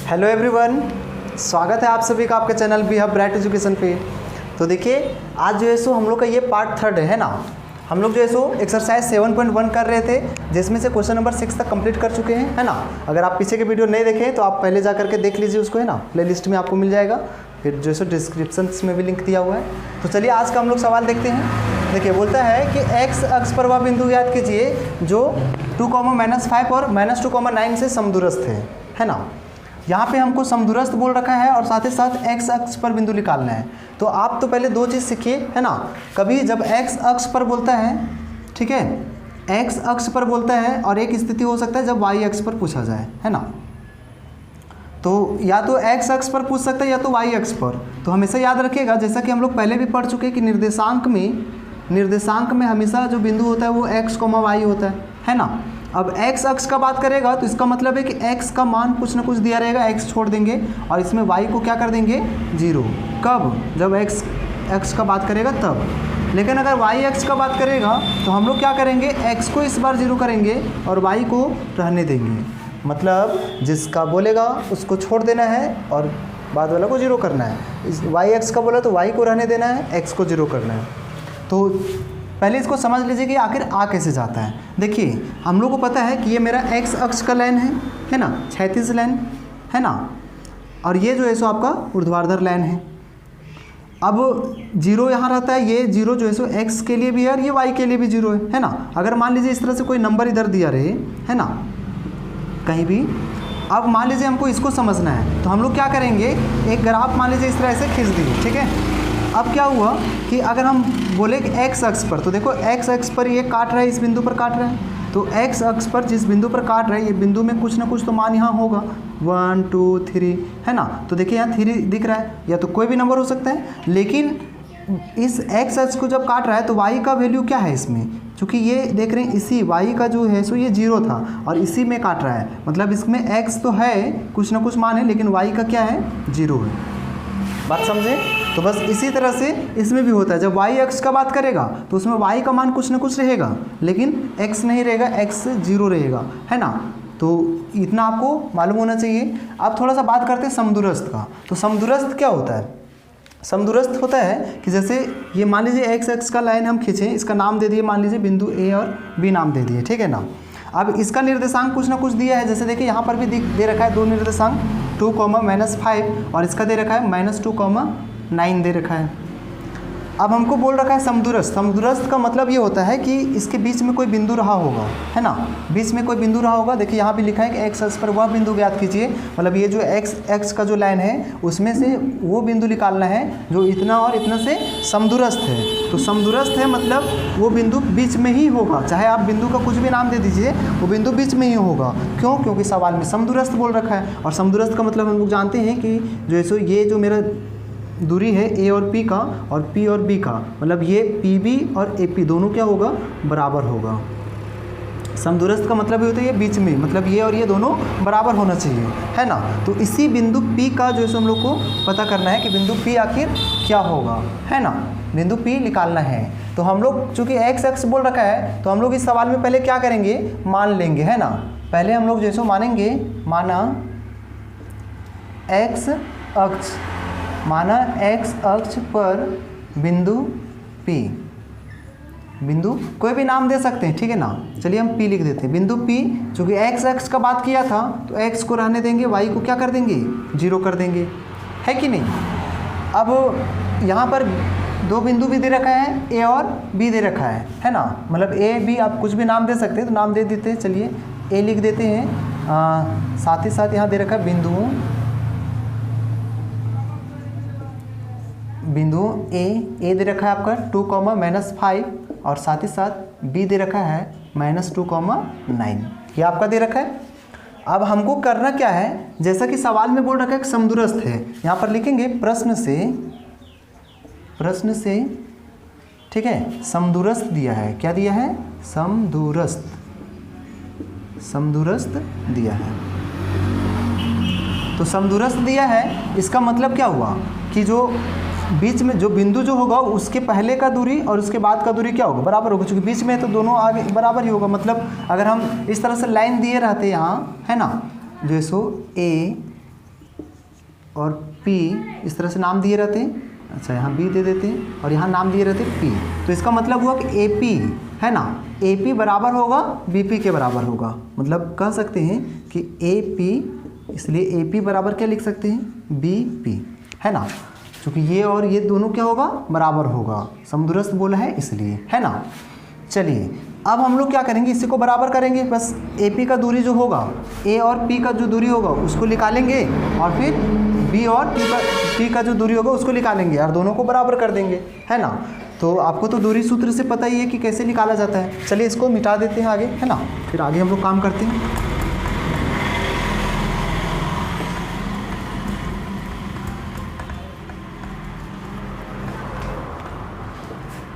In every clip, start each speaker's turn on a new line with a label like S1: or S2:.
S1: Hello everyone, स्वागत है आप सभी का आपके channel B hub Bright Education पे। तो देखिए आज जो है सो हम लोग का ये पार्ट 3 है ना। हम लोग जो है सो एक्सरसाइज 7.1 कर रहे थे, जिसमें से क्वेश्चन नंबर 6 तक कंप्लीट कर चुके हैं, है ना। अगर आप पीछे के वीडियो नहीं देखें तो आप पहले जा करके देख लीजिए उसको, है ना। प्लेलिस्ट में आपको मिल जाएगा, फिर जो है सो डिस्क्रिप्शन में भी लिंक दिया हुआ है। तो चलिए आज का हम लोग सवाल देखते हैं। देखिए बोलता है कि एक्स अक्ष पर वह बिंदु याद कीजिए जो 2,-5 और -2,9 से समदूरस्थ है ना। यहाँ पे हमको समदूरस्थ बोल रखा है और साथ ही साथ एक्स अक्ष पर बिंदु निकालना है। तो आप तो पहले दो चीज़ सीखिए, है ना। कभी जब एक्स अक्ष पर बोलता है, ठीक है, एक्स अक्ष पर बोलता है, और एक स्थिति हो सकता है जब वाई अक्ष पर पूछा जाए, है ना। तो या तो एक्स अक्ष पर पूछ सकता है या तो वाई अक्ष पर। तो हमेशा याद रखिएगा, जैसा कि हम लोग पहले भी पढ़ चुके हैं कि निर्देशांक में हमेशा जो बिंदु होता है वो एक्स, वाई होता है ना। अब x अक्ष का बात करेगा तो इसका मतलब है कि x का मान कुछ ना कुछ दिया रहेगा, x छोड़ देंगे और इसमें y को क्या कर देंगे, 0। कब? जब x अक्ष का बात करेगा तब। लेकिन अगर y अक्ष का बात करेगा तो हम लोग क्या करेंगे, x को इस बार 0 करेंगे और y को रहने देंगे। मतलब जिसका बोलेगा उसको छोड़ देना है और बाद वाला को 0 करना है। y अक्ष का बोला तो y को रहने देना है, x को 0 करना है। तो पहले इसको समझ लीजिए कि आखिर आ कैसे जाता है। देखिए हम लोग को पता है कि ये मेरा एक्स अक्ष का लाइन है ना, क्षैतिज लाइन है ना, और ये जो है सो आपका ऊर्ध्वाधर लाइन है। अब 0 यहाँ रहता है, ये 0 जो है सो एक्स के लिए भी है और ये वाई के लिए भी 0 है ना। अगर मान लीजिए इस तरह से कोई नंबर इधर दिया रहे, है ना, कहीं भी। अब मान लीजिए हमको इसको समझना है तो हम लोग क्या करेंगे, एक ग्राफ मान लीजिए इस तरह से खींच दिए, ठीक है। अब क्या हुआ कि अगर हम बोले कि एक्स अक्ष पर, तो देखो एक्स अक्ष पर ये काट रहा है, इस बिंदु पर काट रहा है। तो एक्स अक्ष पर जिस बिंदु पर काट रहा है, ये बिंदु में कुछ ना कुछ तो मान यहाँ होगा, 1 2 3, है ना। तो देखिए यहाँ 3 दिख रहा है, या तो कोई भी नंबर हो सकता है। लेकिन इस एक्स अक्ष को जब काट रहा है तो वाई का वैल्यू क्या है इसमें, क्योंकि ये देख रहे हैं इसी वाई का जो है सो ये 0 था और इसी में काट रहा है। मतलब इसमें एक्स तो है, कुछ ना कुछ मान है, लेकिन वाई का क्या है, 0 है। बात समझे? तो बस इसी तरह से इसमें भी होता है। जब y अक्ष का बात करेगा तो उसमें y का मान कुछ ना कुछ रहेगा, लेकिन x नहीं रहेगा, x 0 रहेगा, है ना। तो इतना आपको मालूम होना चाहिए। अब थोड़ा सा बात करते हैं समदूरस्थ का। तो समदूरस्थ क्या होता है? समदूरस्थ होता है कि जैसे ये मान लीजिए x अक्ष का लाइन हम खींचे, इसका नाम दे दिए, मान लीजिए बिंदु A और B नाम दे दिए, ठीक है ना। अब इसका निर्देशांक कुछ ना कुछ दिया है, जैसे देखिए यहाँ पर भी दे रखा है 2 निर्देशांक, 2,-5 और इसका दे रखा है -2,9 दे रखा है। अब हमको बोल रखा है समदूरस्थ। समदूरस्थ का मतलब ये होता है कि इसके बीच में कोई बिंदु रहा होगा, है ना, बीच में कोई बिंदु रहा होगा। देखिए यहाँ भी लिखा है कि एक्स अक्ष पर वह बिंदु ज्ञात कीजिए। मतलब ये जो एक्स अक्ष का जो लाइन है उसमें से वो बिंदु निकालना है जो इतना और इतना से समदूरस्थ है। तो समदूरस्थ है मतलब वो बिंदु बीच में ही होगा, चाहे आप बिंदु का कुछ भी नाम दे दीजिए, वो बिंदु बीच में ही होगा। क्यों? क्योंकि सवाल में समदूरस्थ बोल रखा है। और समदूरस्थ का मतलब हम लोग जानते हैं कि जो है सो ये जो मेरा दूरी है ए और पी का और पी और बी का, मतलब ये पी बी और ए पी दोनों क्या होगा, बराबर होगा। समदूरस्थ का मतलब ये होता है ये बीच में, मतलब ये और ये दोनों बराबर होना चाहिए, है ना। तो इसी बिंदु पी का जो है हम लोग को पता करना है कि बिंदु पी आखिर क्या होगा, है ना। बिंदु पी निकालना है। तो हम लोग चूँकि एक्स अक्ष बोल रखा है तो हम लोग इस सवाल में पहले क्या करेंगे, मान लेंगे, है ना। पहले हम लोग जैसे मानेंगे, माना एक्स अक्ष, माना एक्स अक्ष पर बिंदु P, बिंदु कोई भी नाम दे सकते हैं, ठीक है ना। चलिए हम P लिख देते हैं। बिंदु P, चूँकि एक्स अक्ष का बात किया था तो x को रहने देंगे, y को क्या कर देंगे, 0 कर देंगे, है कि नहीं। अब यहाँ पर 2 बिंदु भी दे रखा है, A और B दे रखा है ना। मतलब A B आप कुछ भी नाम दे सकते हैं, तो नाम दे देते हैं। चलिए A लिख देते हैं। साथ ही साथ यहाँ दे रखा है बिंदु ए दे रखा है आपका 2,-5 और साथ ही साथ B दे रखा है -2,9, ये आपका दे रखा है। अब हमको करना क्या है, जैसा कि सवाल में बोल रखा है कि समदूरस्थ है, यहाँ पर लिखेंगे प्रश्न से, ठीक है, समदूरस्थ दिया है। क्या दिया है, समदूरस्थ दिया है। तो समदूरस्थ दिया है, इसका मतलब क्या हुआ कि जो बीच में जो बिंदु जो होगा उसके पहले का दूरी और उसके बाद का दूरी क्या होगा, बराबर होगा। क्योंकि बीच में है तो दोनों आगे बराबर ही होगा। मतलब अगर हम इस तरह से लाइन दिए रहते यहाँ, है ना, जो सो ए और P इस तरह से नाम दिए रहते हैं। अच्छा, यहाँ B दे देते हैं और यहाँ नाम दिए रहते हैं P। तो इसका मतलब हुआ कि AP है ना, AP बराबर होगा BP के बराबर होगा। मतलब कह सकते हैं कि AP, इसलिए AP बराबर क्या लिख सकते हैं, BP है ना, क्योंकि ये और ये दोनों क्या होगा, बराबर होगा। समदूरस्थ बोला है इसलिए, है ना। चलिए अब हम लोग क्या करेंगे, इसी को बराबर करेंगे। बस AP का दूरी जो होगा, A और P का जो दूरी होगा उसको निकालेंगे और फिर B और P का जो दूरी होगा उसको निकालेंगे और दोनों को बराबर कर देंगे, है ना। तो आपको तो दूरी सूत्र से पता ही है कि कैसे निकाला जाता है। चलिए इसको मिटा देते हैं आगे, है ना, फिर आगे हम लोग काम करते हैं।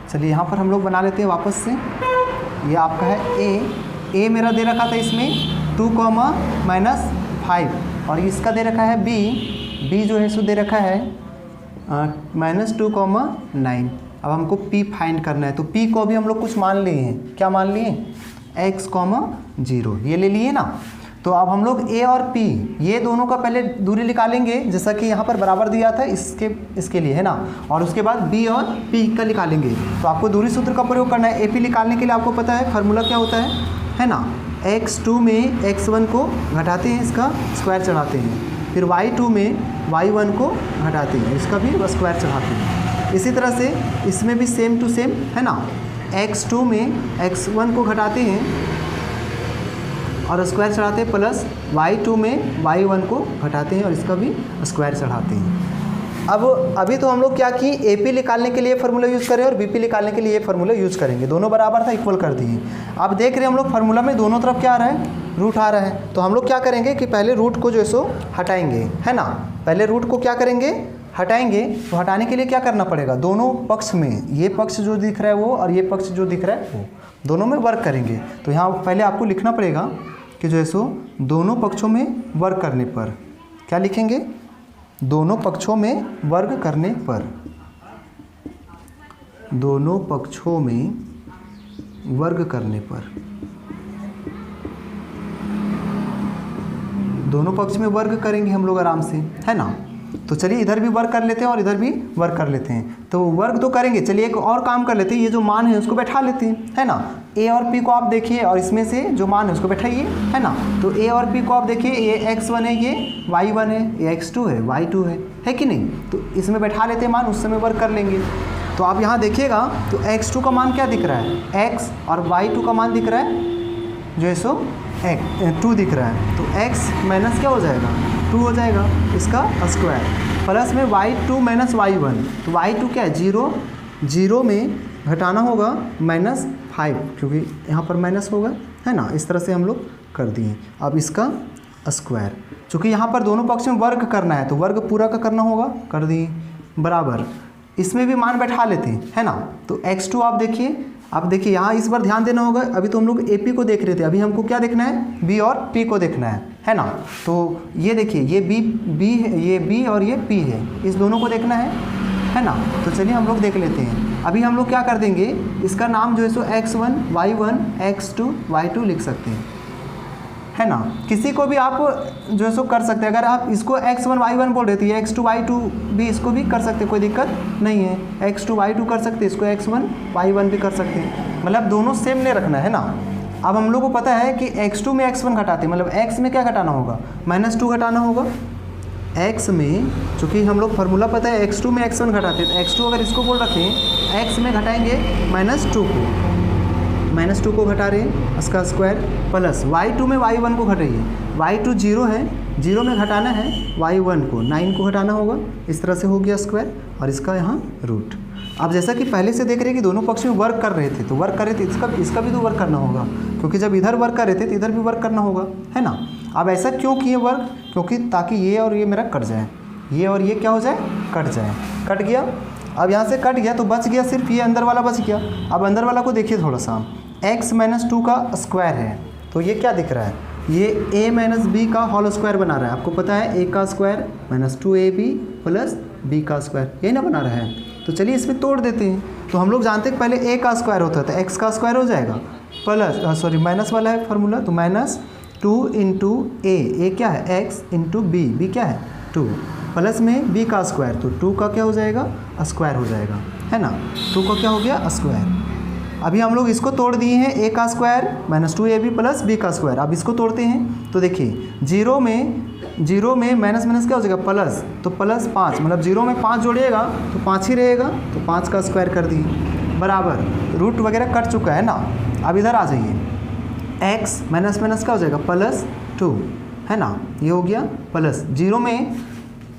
S1: चलिए यहाँ पर हम लोग बना लेते हैं वापस से। ये आपका है A मेरा दे रखा था इसमें 2, -5 और इसका दे रखा है B जो है सो दे रखा है -2, 9। अब हमको P फाइंड करना है, तो P को भी हम लोग कुछ मान लिए हैं। क्या मान लिए, x, 0 ये ले लिए ना। तो अब हम लोग A और P ये दोनों का पहले दूरी निकालेंगे, जैसा कि यहाँ पर बराबर दिया था इसके लिए, है ना, और उसके बाद B और P का निकालेंगे। तो आपको दूरी सूत्र का प्रयोग करना है। AP निकालने के लिए आपको पता है फार्मूला क्या होता है ना, x2 में x1 को घटाते हैं, इसका स्क्वायर चढ़ाते हैं, फिर y2 में y1 को घटाते हैं, इसका भी स्क्वायर चढ़ाते हैं। इसी तरह से इसमें भी सेम टू सेम, है ना, x2 में x1 को घटाते हैं और स्क्वायर चढ़ाते हैं, प्लस y2 में y1 को घटाते हैं और इसका भी स्क्वायर चढ़ाते हैं। अब अभी तो हम लोग क्या कि AP निकालने के लिए फार्मूला यूज़ करें और BP निकालने के लिए ये फार्मूला यूज़ करेंगे। दोनों बराबर था, इक्वल कर दिए। अब देख रहे हैं हम लोग फार्मूला में दोनों तरफ क्या आ रहा है, रूट आ रहा है। तो हम लोग क्या करेंगे कि पहले रूट को जो है सो हटाएंगे, है ना, पहले रूट को क्या करेंगे, हटाएंगे। तो हटाने के लिए क्या करना पड़ेगा, दोनों पक्ष में, ये पक्ष जो दिख रहा है वो और ये पक्ष जो दिख रहा है वो, दोनों में वर्क करेंगे। तो यहाँ पहले आपको लिखना पड़ेगा कि जो है सो दोनों पक्षों में वर्ग करने पर क्या लिखेंगे, दोनों पक्षों में वर्ग करने पर, दोनों पक्षों में वर्ग करने पर, दोनों पक्ष में वर्ग करेंगे हम लोग आराम से, है ना। तो चलिए इधर भी वर्क कर लेते हैं और इधर भी वर्क कर लेते हैं। तो वर्क तो करेंगे, चलिए एक और काम कर लेते हैं, ये जो मान है उसको बैठा लेते हैं, है ना। A और P को आप देखिए और इसमें से जो मान है उसको बैठाइए, है ना। तो A और P को आप देखिए, ये x1 है, ये y1 है, ये x2 है, y2 है कि नहीं। तो इसमें बैठा लेते हैं मान, उस समय वर्क कर लेंगे। तो आप यहाँ देखिएगा तो x2 का मान क्या दिख रहा है, x, और y2 का मान दिख रहा है जो है सो 2 दिख रहा है। तो x माइनस क्या हो जाएगा, 2 हो जाएगा, इसका स्क्वायर, प्लस में y2 माइनस y1। तो y2 क्या है, 0 में घटाना होगा -5, क्योंकि यहाँ पर माइनस होगा, है ना। इस तरह से हम लोग कर दिए। अब इसका स्क्वायर, चूँकि यहाँ पर दोनों पक्ष में वर्ग करना है तो वर्ग पूरा का करना होगा, कर दिए, बराबर। इसमें भी मान बैठा लेते हैं, है ना। तो x2 आप देखिए, अब देखिए यहाँ इस बार ध्यान देना होगा। अभी तो हम लोग AP को देख रहे थे, अभी हमको क्या देखना है, B और P को देखना है ना। तो ये देखिए, ये B है, ये B और ये P है, इस दोनों को देखना है ना। तो चलिए हम लोग देख लेते हैं। अभी हम लोग क्या कर देंगे, इसका नाम जो है सो x1 y1 x2 y2 लिख सकते हैं, है ना। किसी को भी आप जो है सो कर सकते हैं। अगर आप इसको x1 y1 बोल रहे थे, x2 y2 भी इसको भी कर सकते, कोई दिक्कत नहीं है। x2 y2 कर सकते, इसको x1 y1 भी कर सकते हैं, मतलब दोनों सेम नहीं रखना है ना। अब हम लोग को पता है कि x2 में x1 घटाते, मतलब x में क्या घटाना होगा, -2 घटाना होगा। x में, चूँकि हम लोग फार्मूला पता है x2 में x1 घटाते, तो x2 अगर इसको बोल रखें, x में घटाएंगे -2 को, -2 को घटा रहे हैं, इसका स्क्वायर, प्लस y2 में y1 को घटाइए, y2 0 है, 0 में घटाना है y1 को, 9 को घटाना होगा, इस तरह से हो गया स्क्वायर, और इसका यहाँ रूट। अब जैसा कि पहले से देख रहे हैं कि दोनों पक्ष में वर्क कर रहे थे, तो वर्क कर रहे थे, इसका भी तो वर्क करना होगा, क्योंकि जब इधर वर्क कर रहे थे तो इधर भी वर्क करना होगा, है ना। अब ऐसा क्यों किए वर्क, क्योंकि ताकि ये और ये मेरा कट जाए, ये और ये क्या हो जाए, कट जाए, कट गया। अब यहाँ से कट गया तो बच गया सिर्फ ये अंदर वाला बच गया। अब अंदर वाला को देखिए थोड़ा सा, x - 2 का स्क्वायर है, तो ये क्या दिख रहा है, ये a - b का होल स्क्वायर बना रहा है। आपको पता है a का स्क्वायर -2ab प्लस b का स्क्वायर, यही ना बना रहा है। तो चलिए इसमें तोड़ देते हैं। तो हम लोग जानते हैं पहले a का स्क्वायर होता था, x का स्क्वायर हो जाएगा, प्लस सॉरी माइनस वाला है फार्मूला, तो -2 × a क्या है, x × b क्या है 2 प्लस में b का स्क्वायर, तो 2 का क्या हो जाएगा स्क्वायर हो जाएगा, है ना। 2 का क्या हो गया स्क्वायर। अभी हम लोग इसको तोड़ दिए हैं, a का square minus 2ab plus b का स्क्वायर। अब इसको तोड़ते हैं तो देखिए 0 में माइनस माइनस क्या हो जाएगा प्लस, तो प्लस 5 मतलब 0 में 5 जोड़िएगा तो 5 ही रहेगा, तो 5 का स्क्वायर कर दिए बराबर रूट वगैरह कट चुका है ना। अब इधर आ जाइए, x माइनस माइनस क्या हो जाएगा प्लस 2, है ना, ये हो गया प्लस 0 में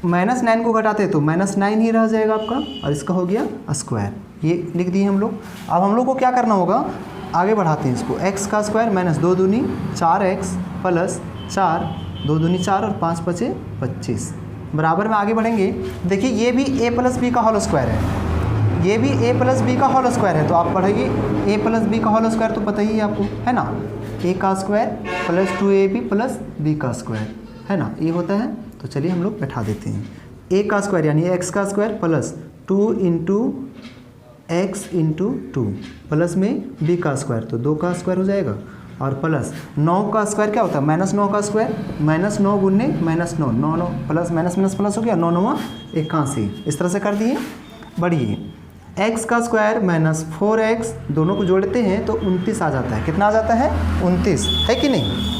S1: माइनस 9 को घटाते तो माइनस 9 ही रह जाएगा आपका, और इसका हो गया स्क्वायर, ये लिख दिए हम लोग। अब हम लोग को क्या करना होगा, आगे बढ़ाते हैं इसको, x का स्क्वायर माइनस 2 दूनी 4x प्लस 4, 2 दूनी 4 और 5 बचे 25 बराबर में आगे बढ़ेंगे। देखिए ये भी a प्लस बी का होल स्क्वायर है, ये भी a प्लस बी का होल स्क्वायर है, तो आप पढ़ेंगे a प्लस बी का होल स्क्वायर तो पता ही है आपको, है ना, a का square plus 2ab plus b का स्क्वायर, है ना, ये होता है। तो चलिए हम लोग बैठा देते हैं, a का स्क्वायर यानी x का square plus 2 into x into 2 plus में b का स्क्वायर, तो 2 का स्क्वायर हो जाएगा, और प्लस 9 का स्क्वायर क्या होता है माइनस 9 का स्क्वायर, माइनस 9 गुन्ने minus 9, 9 9 plus minus minus plus हो गया, 9 9 81, इस तरह से कर दिए। बढ़िए x का स्क्वायर माइनस 4x दोनों को जोड़ते हैं तो 29 आ जाता है, कितना आ जाता है 29, है कि नहीं।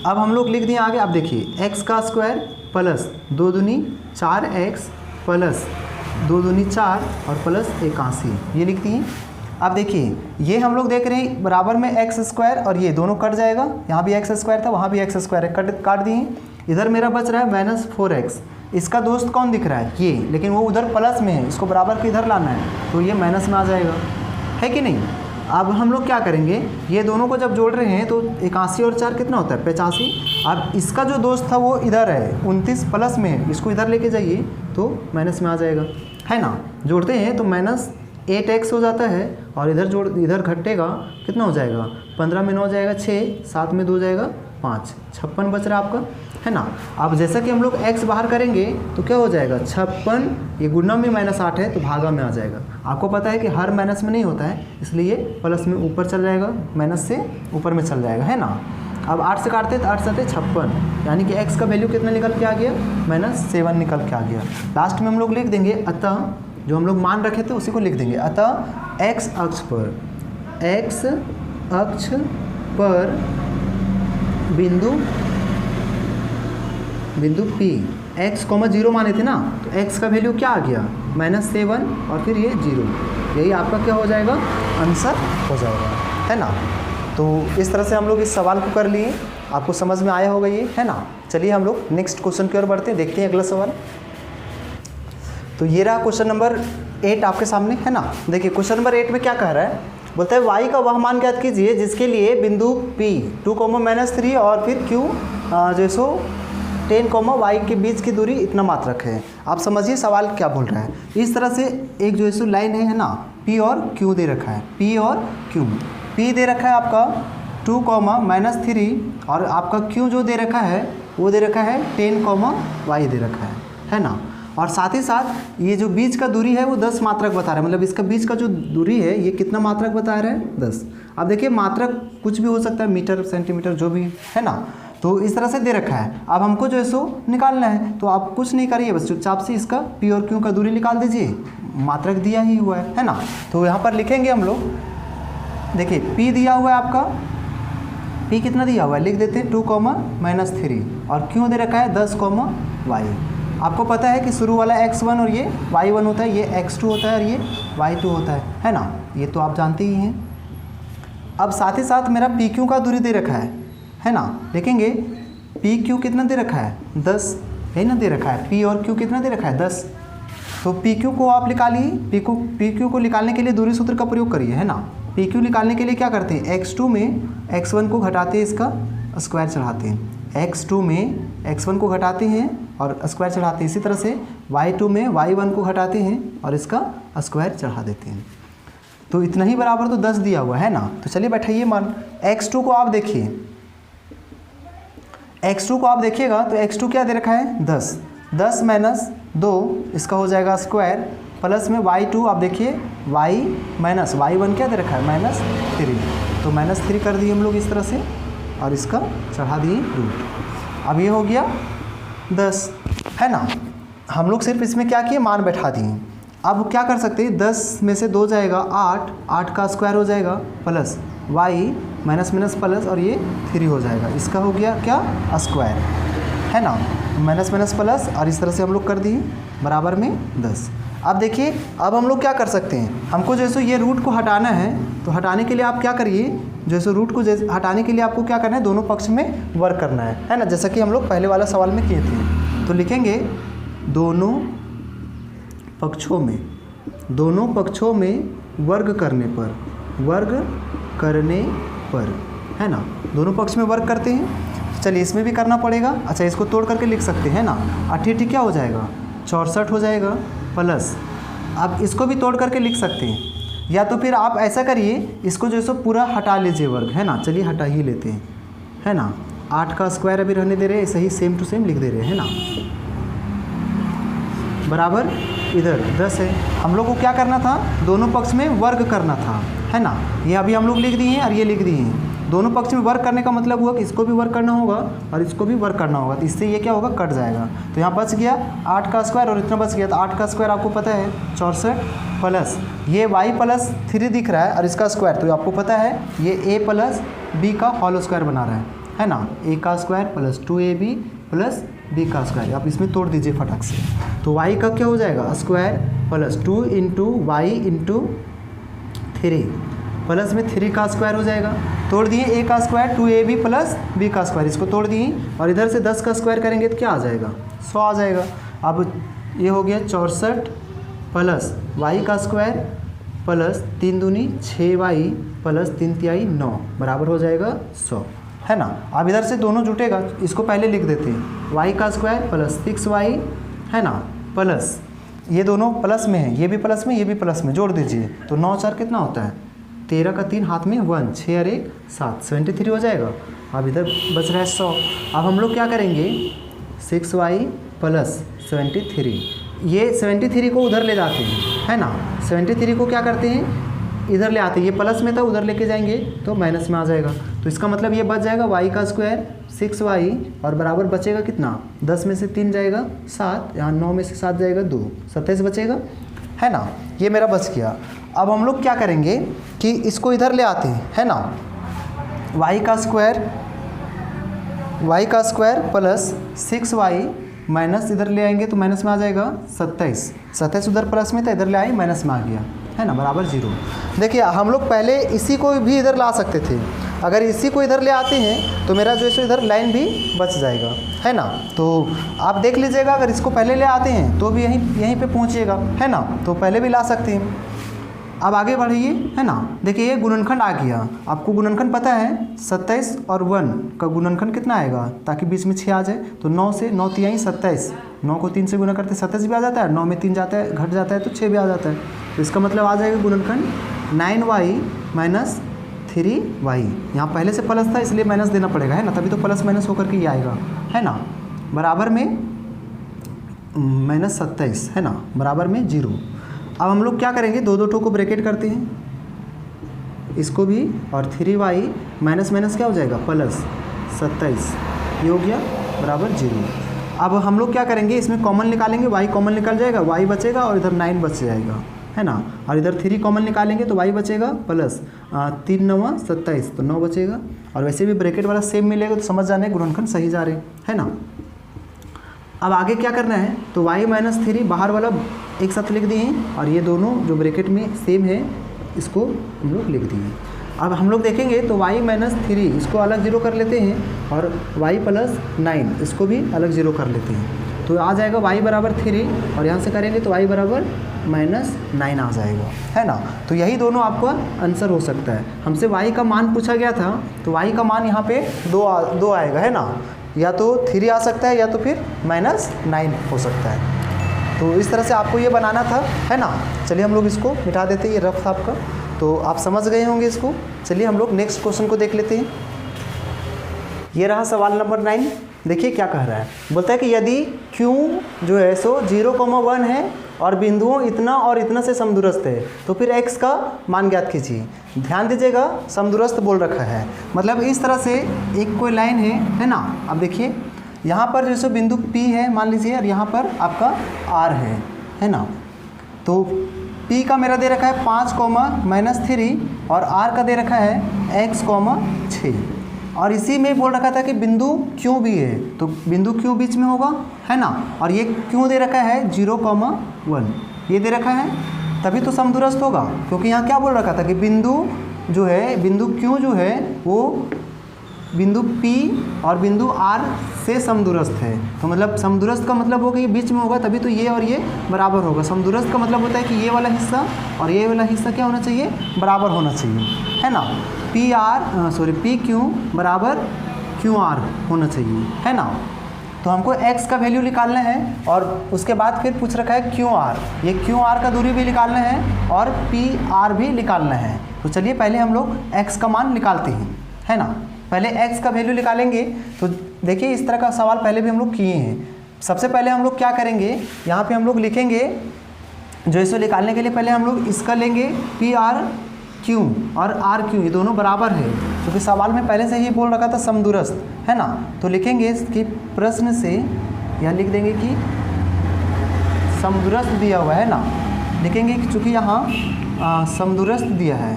S1: अब हम लोग लिख दिए आगे, आप देखिए x का स्क्वायर प्लस 2 दूनी 4x प्लस 2 दूनी 4 और प्लस 81, ये लिख दिए। अब देखिए ये हम लोग देख रहे हैं बराबर में एक्स स्क्वायर, और ये दोनों कट जाएगा, यहाँ भी एक्स स्क्वायर था वहाँ भी एक्स स्क्वायर है, काट दिए। इधर मेरा बच रहा है माइनस 4x, इसका दोस्त कौन दिख रहा है ये, लेकिन वो उधर प्लस में है, इसको बराबर के इधर लाना है, तो ये माइनस में आ जाएगा, है कि नहीं। अब हम लोग क्या करेंगे, ये दोनों को जब जोड़ रहे हैं तो 81 और 4 कितना होता है 85। अब इसका जो दोस्त था वो इधर है 29 प्लस में है, इसको इधर लेके जाइए तो माइनस में आ जाएगा, है ना। जोड़ते हैं तो माइनस 8x हो जाता है, और इधर घटेगा कितना हो जाएगा 15 में 9 हो जाएगा 6, 7 में 2 हो जाएगा 5, 56 बच रहा है आपका, है ना। अब जैसा कि हम लोग x बाहर करेंगे तो क्या हो जाएगा 56, ये गुणा में माइनस 8 है तो भागा में आ जाएगा। आपको पता है कि हर माइनस में नहीं होता है, इसलिए प्लस में ऊपर चल जाएगा, माइनस से ऊपर में चल जाएगा, है ना। अब 8 से काटते तो 8 से 56, यानी कि x का वैल्यू कितना निकल के आ गया -7 निकल के आ गया। लास्ट में हम लोग लिख देंगे अतः, जो हम लोग मान रखे थे उसी को लिख देंगे, अतः x अक्ष पर बिंदु P x, 0 माने थे ना, तो x का वैल्यू क्या आ गया -7 और फिर ये 0, यही आपका क्या हो जाएगा आंसर हो जाएगा, है ना। तो इस तरह से हम लोग इस सवाल को कर लिए, आपको समझ में आया होगा ये, है ना। चलिए हम लोग नेक्स्ट क्वेश्चन की ओर बढ़ते हैं, देखते हैं अगला सवाल। तो ये रहा क्वेश्चन नंबर 8 आपके सामने, है ना। देखिए क्वेश्चन नंबर 8 में क्या कह रहा है, बोलता है y का वह मान ज्ञात कीजिए जिसके लिए बिंदु P 2, और फिर Q जो सो 10, y के बीच की दूरी इतना मात्रक है। आप समझिए सवाल क्या बोल रहा है। इस तरह से एक जो सो लाइन है ना, P और Q दे रखा है, P और Q। P दे रखा है आपका 2, -3, और आपका Q जो दे रखा है वो दे रखा है 10, y दे रखा है ना। और साथ ही साथ ये जो बीच का दूरी है वो 10 मात्रक बता रहा है, मतलब इसका बीच का जो दूरी है ये कितना मात्रक बता रहा है 10। अब देखिए मात्रक कुछ भी हो सकता है, मीटर सेंटीमीटर जो भी, है ना। तो इस तरह से दे रखा है। अब हमको जो है सो निकालना है, तो आप कुछ नहीं करिए, बस चुपचाप से इसका P और Q का दूरी निकाल दीजिए, मात्रक दिया ही हुआ है ना। तो यहाँ पर लिखेंगे हम लोग, देखिए P दिया हुआ है आपका, P कितना दिया हुआ है लिख देते हैं 2, -3, और Q दे रखा है 10, y। आपको पता है कि शुरू वाला x1 और ये y1 होता है, ये x2 होता है और ये y2 होता है ना, ये तो आप जानते ही हैं। अब साथ ही साथ मेरा PQ का दूरी दे रखा है ना। देखेंगे PQ कितना दे रखा है 10, है ना, दे रखा है। P और Q कितना दे रखा है 10, तो PQ को आप निकालिए, PQ को निकालने के लिए दूरी सूत्र का प्रयोग करिए, है ना। PQ निकालने के लिए क्या करते हैं, x2 में x1 को घटाते हैं, इसका स्क्वायर चढ़ाते हैं, x2 में x1 को घटाते हैं और स्क्वायर चढ़ाते हैं। इसी तरह से y2 में y1 को घटाते हैं और इसका स्क्वायर चढ़ा देते हैं। तो इतना ही बराबर तो 10 दिया हुआ है ना। तो चलिए बैठाइए मान, x2 को आप देखिए, x2 को आप देखिएगा तो x2 क्या दे रखा है 10, 10 - 2 इसका हो जाएगा स्क्वायर, प्लस में y2 आप देखिए y माइनस y1 क्या दे रखा है -3, तो -3 कर दिए हम लोग इस तरह से, और इसका चढ़ा दिए रूट। अब ये हो गया 10, है ना। हम लोग सिर्फ इसमें क्या किए, मान बैठा दिए। अब क्या कर सकते हैं, 10 में से 2 जाएगा 8, 8 का स्क्वायर हो जाएगा plus y minus minus plus और ये 3 हो जाएगा। इसका हो गया क्या, स्क्वायर, है ना। माइनस माइनस प्लस और इस तरह से हम लोग कर दिए बराबर में 10। अब देखिए, अब हम लोग क्या कर सकते हैं, हमको जैसे ये रूट को हटाना है तो हटाने के लिए आप क्या करिए, जैसे रूट को हटाने के लिए आपको क्या करना है, दोनों पक्ष में वर्क करना है ना, जैसा कि हम लोग पहले वाला सवाल में किए थे। तो लिखेंगे दोनों पक्षों में वर्ग करने पर, है ना। दोनों पक्ष में वर्ग करते हैं, चलिए इसमें भी करना पड़ेगा। अच्छा, इसको तोड़ करके लिख सकते हैं ना, 88 क्या हो जाएगा, 64 हो जाएगा प्लस, अब इसको भी तोड़ करके लिख सकते हैं, या तो फिर आप ऐसा करिए, इसको जो है सो पूरा हटा लीजिए वर्ग, है ना। चलिए हटा ही लेते हैं, है ना। 8 का स्क्वायर अभी रहने दे रहे हैं, ऐसे ही सेम टू सेम लिख दे रहे हैं, है ना। बराबर इधर 10 है, हम लोग को क्या करना था, दोनों पक्ष में वर्ग करना था, है ना। ये अभी हम लोग लिख दिए हैं और ये लिख दिए हैं। दोनों पक्ष में वर्क करने का मतलब हुआ कि इसको भी वर्क करना होगा और इसको भी वर्क करना होगा, तो इससे ये क्या होगा, कट जाएगा। तो यहाँ बच गया 8 का स्क्वायर और इतना बच गया, तो 8 का स्क्वायर आपको पता है 64 प्लस ये y प्लस 3 दिख रहा है और इसका स्क्वायर, तो आपको पता है ये a प्लस b का होल स्क्वायर बना रहा है ना। a का square plus 2ab plus b का स्क्वायर, आप इसमें तोड़ दीजिए फटाक से। तो y का क्या हो जाएगा, square plus 2 into Y into 3 plus में 3 का स्क्वायर हो जाएगा। तोड़ दिए, a का स्क्वायर 2ab प्लस b का स्क्वायर, इसको तोड़ दिए और इधर से 10 का स्क्वायर करेंगे तो क्या आ जाएगा, 100 आ जाएगा। अब ये हो गया 64 प्लस y का स्क्वायर प्लस 3 दूनी 6y प्लस 3 तिहाई 9 बराबर हो जाएगा 100, है ना। अब इधर से दोनों जुटेगा, इसको पहले लिख देते हैं, y का स्क्वायर प्लस 6y, है ना, प्लस ये दोनों प्लस में है, ये भी प्लस में ये भी प्लस में, जोड़ दीजिए तो 9 4 कितना होता है, 13 का 3 हाथ में 1, 6 और 1 7, 73 हो जाएगा। अब इधर बच रहा है 100। अब हम लोग क्या करेंगे, 6y प्लस 73, ये 73 को उधर ले जाते हैं, है ना। 73 को क्या करते हैं, इधर ले आते हैं, ये प्लस में था उधर लेके जाएंगे तो माइनस में आ जाएगा। तो इसका मतलब ये बच जाएगा y का स्क्वायर 6y और बराबर बचेगा कितना, 10 में से 3 जाएगा 7, यहाँ 9 में से 7 जाएगा 2, 27 बचेगा, है ना। ये मेरा बच गया। अब हम लोग क्या करेंगे कि इसको इधर ले आते हैं, है ना। y का स्क्वायर प्लस 6y माइनस इधर ले आएंगे तो माइनस में आ जाएगा 27 उधर प्लस में था, इधर ले आए माइनस में आ गया, है ना, बराबर 0। देखिए हम लोग पहले इसी को भी इधर ला सकते थे, अगर इसी को इधर ले आते हैं तो मेरा जो है इधर लाइन भी बच जाएगा, है ना। तो आप देख लीजिएगा, अगर इसको पहले ले आते हैं तो भी यहीं पे पहुंचिएगा, है ना, तो पहले भी ला सकते हैं। अब आगे बढ़िए, है ना। देखिए ये गुणनखंड आ गया, आपको गुणनखंड पता है 27 और 1 का गुणनखंड कितना आएगा, ताकि बीच में 6 आ जाए, तो 9 से 9 तिहाई 27, 9 को 3 से गुना करते 27 भी आ जाता है, 9 में 3 जाता है घट जाता है तो 6 भी आ जाता है। तो इसका मतलब आ जाएगा गुणनखंड 9y माइनस 3y, यहाँ पहले से प्लस था इसलिए माइनस देना पड़ेगा, है ना, तभी तो प्लस माइनस होकर के ये आएगा, है ना, बराबर में माइनस 27, है ना, बराबर में 0। अब हम लोग क्या करेंगे, दो ठो को ब्रैकेट करते हैं, इसको भी, और 3y माइनस माइनस क्या हो जाएगा, प्लस 27, ये हो गया बराबर 0। अब हम लोग क्या करेंगे, इसमें कॉमन निकालेंगे, y कॉमन निकल जाएगा, y बचेगा और इधर 9 बच जाएगा, है ना, और इधर 3 कॉमन निकालेंगे तो y बचेगा प्लस 3 9 27, तो 9 बचेगा। और वैसे भी ब्रैकेट वाला सेम मिलेगा तो समझ जाने गुणनखंड सही जा रहे हैं, है ना। अब आगे क्या करना है, तो y माइनस 3 बाहर वाला एक साथ लिख दिए और ये दोनों जो ब्रैकेट में सेम है इसको हम लोग लिख दिए। अब हम लोग देखेंगे तो y माइनस 3 इसको अलग 0 कर लेते हैं और y प्लस 9 इसको भी अलग 0 कर लेते हैं, तो आ जाएगा y बराबर 3 और यहाँ से करेंगे तो y बराबर माइनस 9 आ जाएगा, है ना। तो यही दोनों आपका आंसर हो सकता है। हमसे y का मान पूछा गया था तो y का मान यहाँ पे 2 आएगा, है ना, या तो 3 आ सकता है या तो फिर माइनस 9 हो सकता है। तो इस तरह से आपको ये बनाना था, है ना। चलिए हम लोग इसको मिटा देते हैं, ये रफ था आपका, तो आप समझ गए होंगे इसको। चलिए हम लोग नेक्स्ट क्वेश्चन को देख लेते हैं। ये रहा सवाल नंबर 9। देखिए क्या कह रहा है, बोलता है कि यदि Q जो है सो 0,1 है और बिंदुओं इतना और इतना से समदूरस्थ है तो फिर x का मान ज्ञात कीजिए। ध्यान दीजिएगा, समदूरस्थ बोल रखा है, मतलब इस तरह से एक कोई लाइन है ना। अब देखिए यहाँ पर जैसे बिंदु P है मान लीजिए, और यहाँ पर आपका R है ना। तो P का मेरा दे रखा है 5,-3 और R का दे रखा है x,6 और इसी में बोल रखा था कि बिंदु Q भी है, तो बिंदु Q बीच में होगा, है ना। और ये Q दे रखा है 0,1, ये दे रखा है, तभी तो समदूरस्थ होगा, क्योंकि यहाँ क्या बोल रखा था कि बिंदु जो है, बिंदु Q जो है वो बिंदु P और बिंदु R से समदूरस्थ है। तो मतलब समदूरस्थ का मतलब होगा ये बीच में होगा, तभी तो ये और ये बराबर होगा। समदूरस्थ का मतलब होता है कि ये वाला हिस्सा और ये वाला हिस्सा क्या होना चाहिए, बराबर होना चाहिए, है ना। PQ बराबर QR होना चाहिए, है ना। तो हमको x का वैल्यू निकालना है और उसके बाद फिर पूछ रखा है QR, ये QR का दूरी भी निकालना है और PR भी निकालना है। तो चलिए पहले हम लोग x का मान निकालते हैं, है ना। पहले x का वैल्यू निकालेंगे। तो देखिए इस तरह का सवाल पहले भी हम लोग किए हैं। सबसे पहले हम लोग क्या करेंगे, यहाँ पे हम लोग लिखेंगे, जो इसको निकालने के लिए पहले हम लोग इसका लेंगे PRQ और RQ, ये दोनों बराबर है, क्योंकि सवाल में पहले से ही बोल रखा था समदूरस्थ, है ना। तो लिखेंगे कि प्रश्न से, यहाँ लिख देंगे कि समदूरस्थ दिया हुआ है ना, लिखेंगे कि चूँकि यहाँ समदूरस्थ दिया है,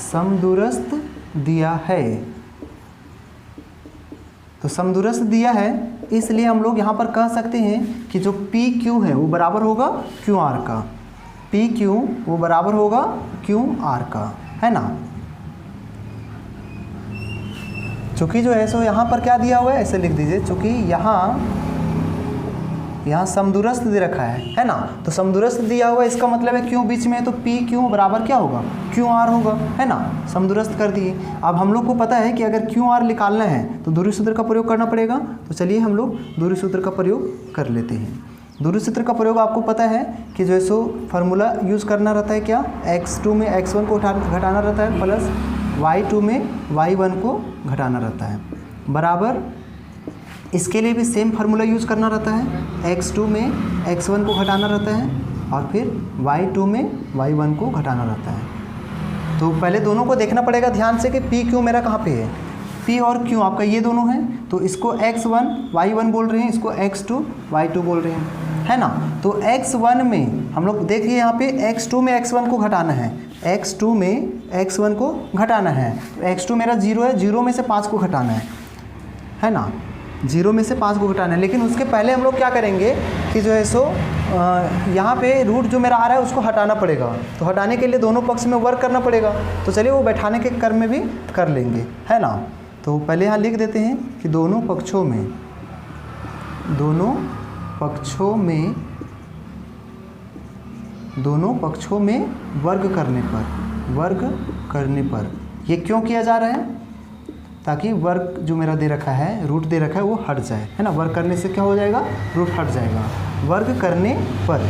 S1: समदूरस्थ दिया है, तो समदूरस्थ दिया है, इसलिए हम लोग यहाँ पर कह सकते हैं कि जो PQ है वो बराबर होगा QR का, PQ वो बराबर होगा QR का, है ना। चूँकि जो है सो यहाँ पर क्या दिया हुआ है, ऐसे लिख दीजिए, चूँकि यहाँ समदूरस्थ दे रखा है ना। तो समदूरस्थ दिया हुआ इसका मतलब है Q बीच में है, तो PQ बराबर क्या होगा, QR होगा, है ना। समदूरस्थ कर दिए। अब हम लोग को पता है कि अगर QR निकालना है तो दूरी सूत्र का प्रयोग करना पड़ेगा। तो चलिए हम लोग दूरी सूत्र का प्रयोग कर लेते हैं। दूरी सूत्र का प्रयोग आपको पता है कि जो है सो फार्मूला यूज़ करना रहता है क्या, x2 में x1 को घटाना रहता है, प्लस y2 में y1 को घटाना रहता है, बराबर इसके लिए भी सेम फार्मूला यूज़ करना रहता है, x2 में x1 को घटाना रहता है और फिर y2 में y1 को घटाना रहता है। तो पहले दोनों को देखना पड़ेगा ध्यान से कि PQ मेरा कहाँ पे है, P और Q आपका ये दोनों हैं, तो इसको x1 y1 बोल रहे हैं, इसको x2 y2 बोल रहे हैं, है ना। तो x1 में हम लोग देखिए यहाँ पे x2 में x1 को घटाना है, x2 में x1 को घटाना है, तो x2 मेरा 0 है, 0 में से 5 को घटाना है ना, 0 में से 5 को घटाना है। लेकिन उसके पहले हम लोग क्या करेंगे कि जो है सो यहाँ पे रूट जो मेरा आ रहा है उसको हटाना पड़ेगा, तो हटाने के लिए दोनों पक्ष में वर्क करना पड़ेगा। तो चलिए वो बैठाने के क्रम में भी कर लेंगे, है ना। तो पहले यहाँ लिख देते हैं कि दोनों पक्षों में वर्ग करने पर ये क्यों किया जा रहा है, ताकि वर्ग जो मेरा दे रखा है, रूट दे रखा है, वो हट जाए, है ना। वर्ग करने से क्या हो जाएगा, रूट हट जाएगा। वर्ग करने पर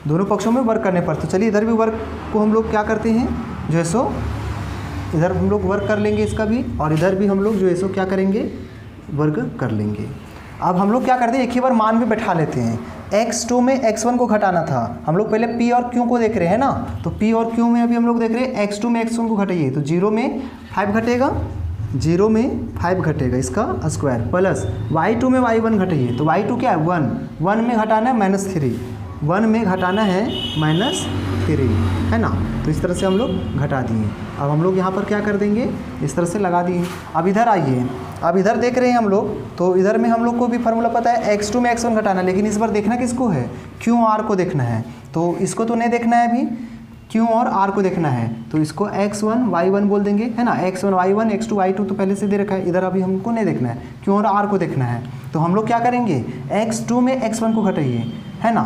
S1: दोनों पक्षों में वर्ग करने पर, तो चलिए इधर भी वर्ग को हम लोग क्या करते हैं, जो है सो इधर हम लोग वर्ग कर लेंगे इसका भी, और इधर भी हम लोग जो है सो क्या करेंगे, वर्ग कर लेंगे। अब हम लोग क्या करते हैं, एक ही बार मान भी बैठा लेते हैं। x2 में x1 को घटाना था, हम लोग पहले P और Q को देख रहे हैं ना, तो P और Q में अभी हम लोग देख रहे हैं x2 में x1 को घटाइए, तो 0 में 5 घटेगा, 0 में 5 घटेगा इसका स्क्वायर, प्लस y2 में y1 घटाइए, तो y2 क्या है 1 में घटाना है -3, 1 में घटाना है -3, है ना। तो इस तरह से हम लोग घटा दिए। अब हम लोग यहाँ पर क्या कर देंगे, इस तरह से लगा दिए। अब इधर आइए, अब इधर देख रहे हैं हम लोग, तो इधर में हम लोग को भी फार्मूला पता है, x2 में x1 घटाना, लेकिन इस बार देखना किसको है, QR को देखना है। तो इसको तो नहीं देखना है अभी, Q और R को देखना है, तो इसको x1 y1 बोल देंगे, है ना। x1 y1 x2 y2 तो पहले से दे रखा है, इधर अभी हमको नहीं देखना है, Q और R को देखना है। तो हम लोग क्या करेंगे, x2 में x1 को घटाइए, है ना,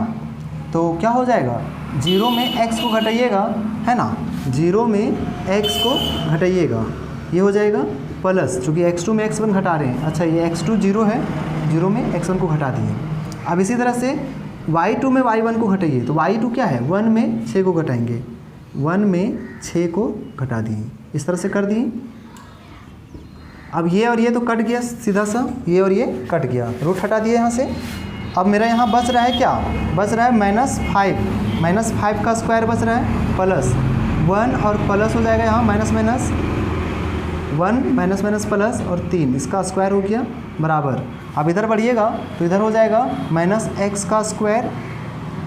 S1: तो क्या हो जाएगा, 0 में x को घटाइएगा, है ना, 0 में x को घटाइएगा, ये हो जाएगा प्लस, चूँकि x2 में x1 घटा रहे हैं, अच्छा ये x2 0 है, 0 में x1 को घटा दिए। अब इसी तरह से y2 में y1 को घटाइए, तो y2 क्या है, 1 में 6 को घटाएंगे, 1 में 6 को घटा दिए, इस तरह से कर दिए। अब ये और ये तो कट गया सीधा सा, ये और ये कट गया, रूट हटा दिए यहाँ से। अब मेरा यहाँ बच रहा है क्या, बच रहा है -5, -5 का स्क्वायर बच रहा है प्लस 1 और प्लस हो जाएगा यहाँ minus minus 1 minus minus plus और 3 इसका स्क्वायर हो गया बराबर। अब इधर बढ़िएगा तो इधर हो जाएगा -x का स्क्वायर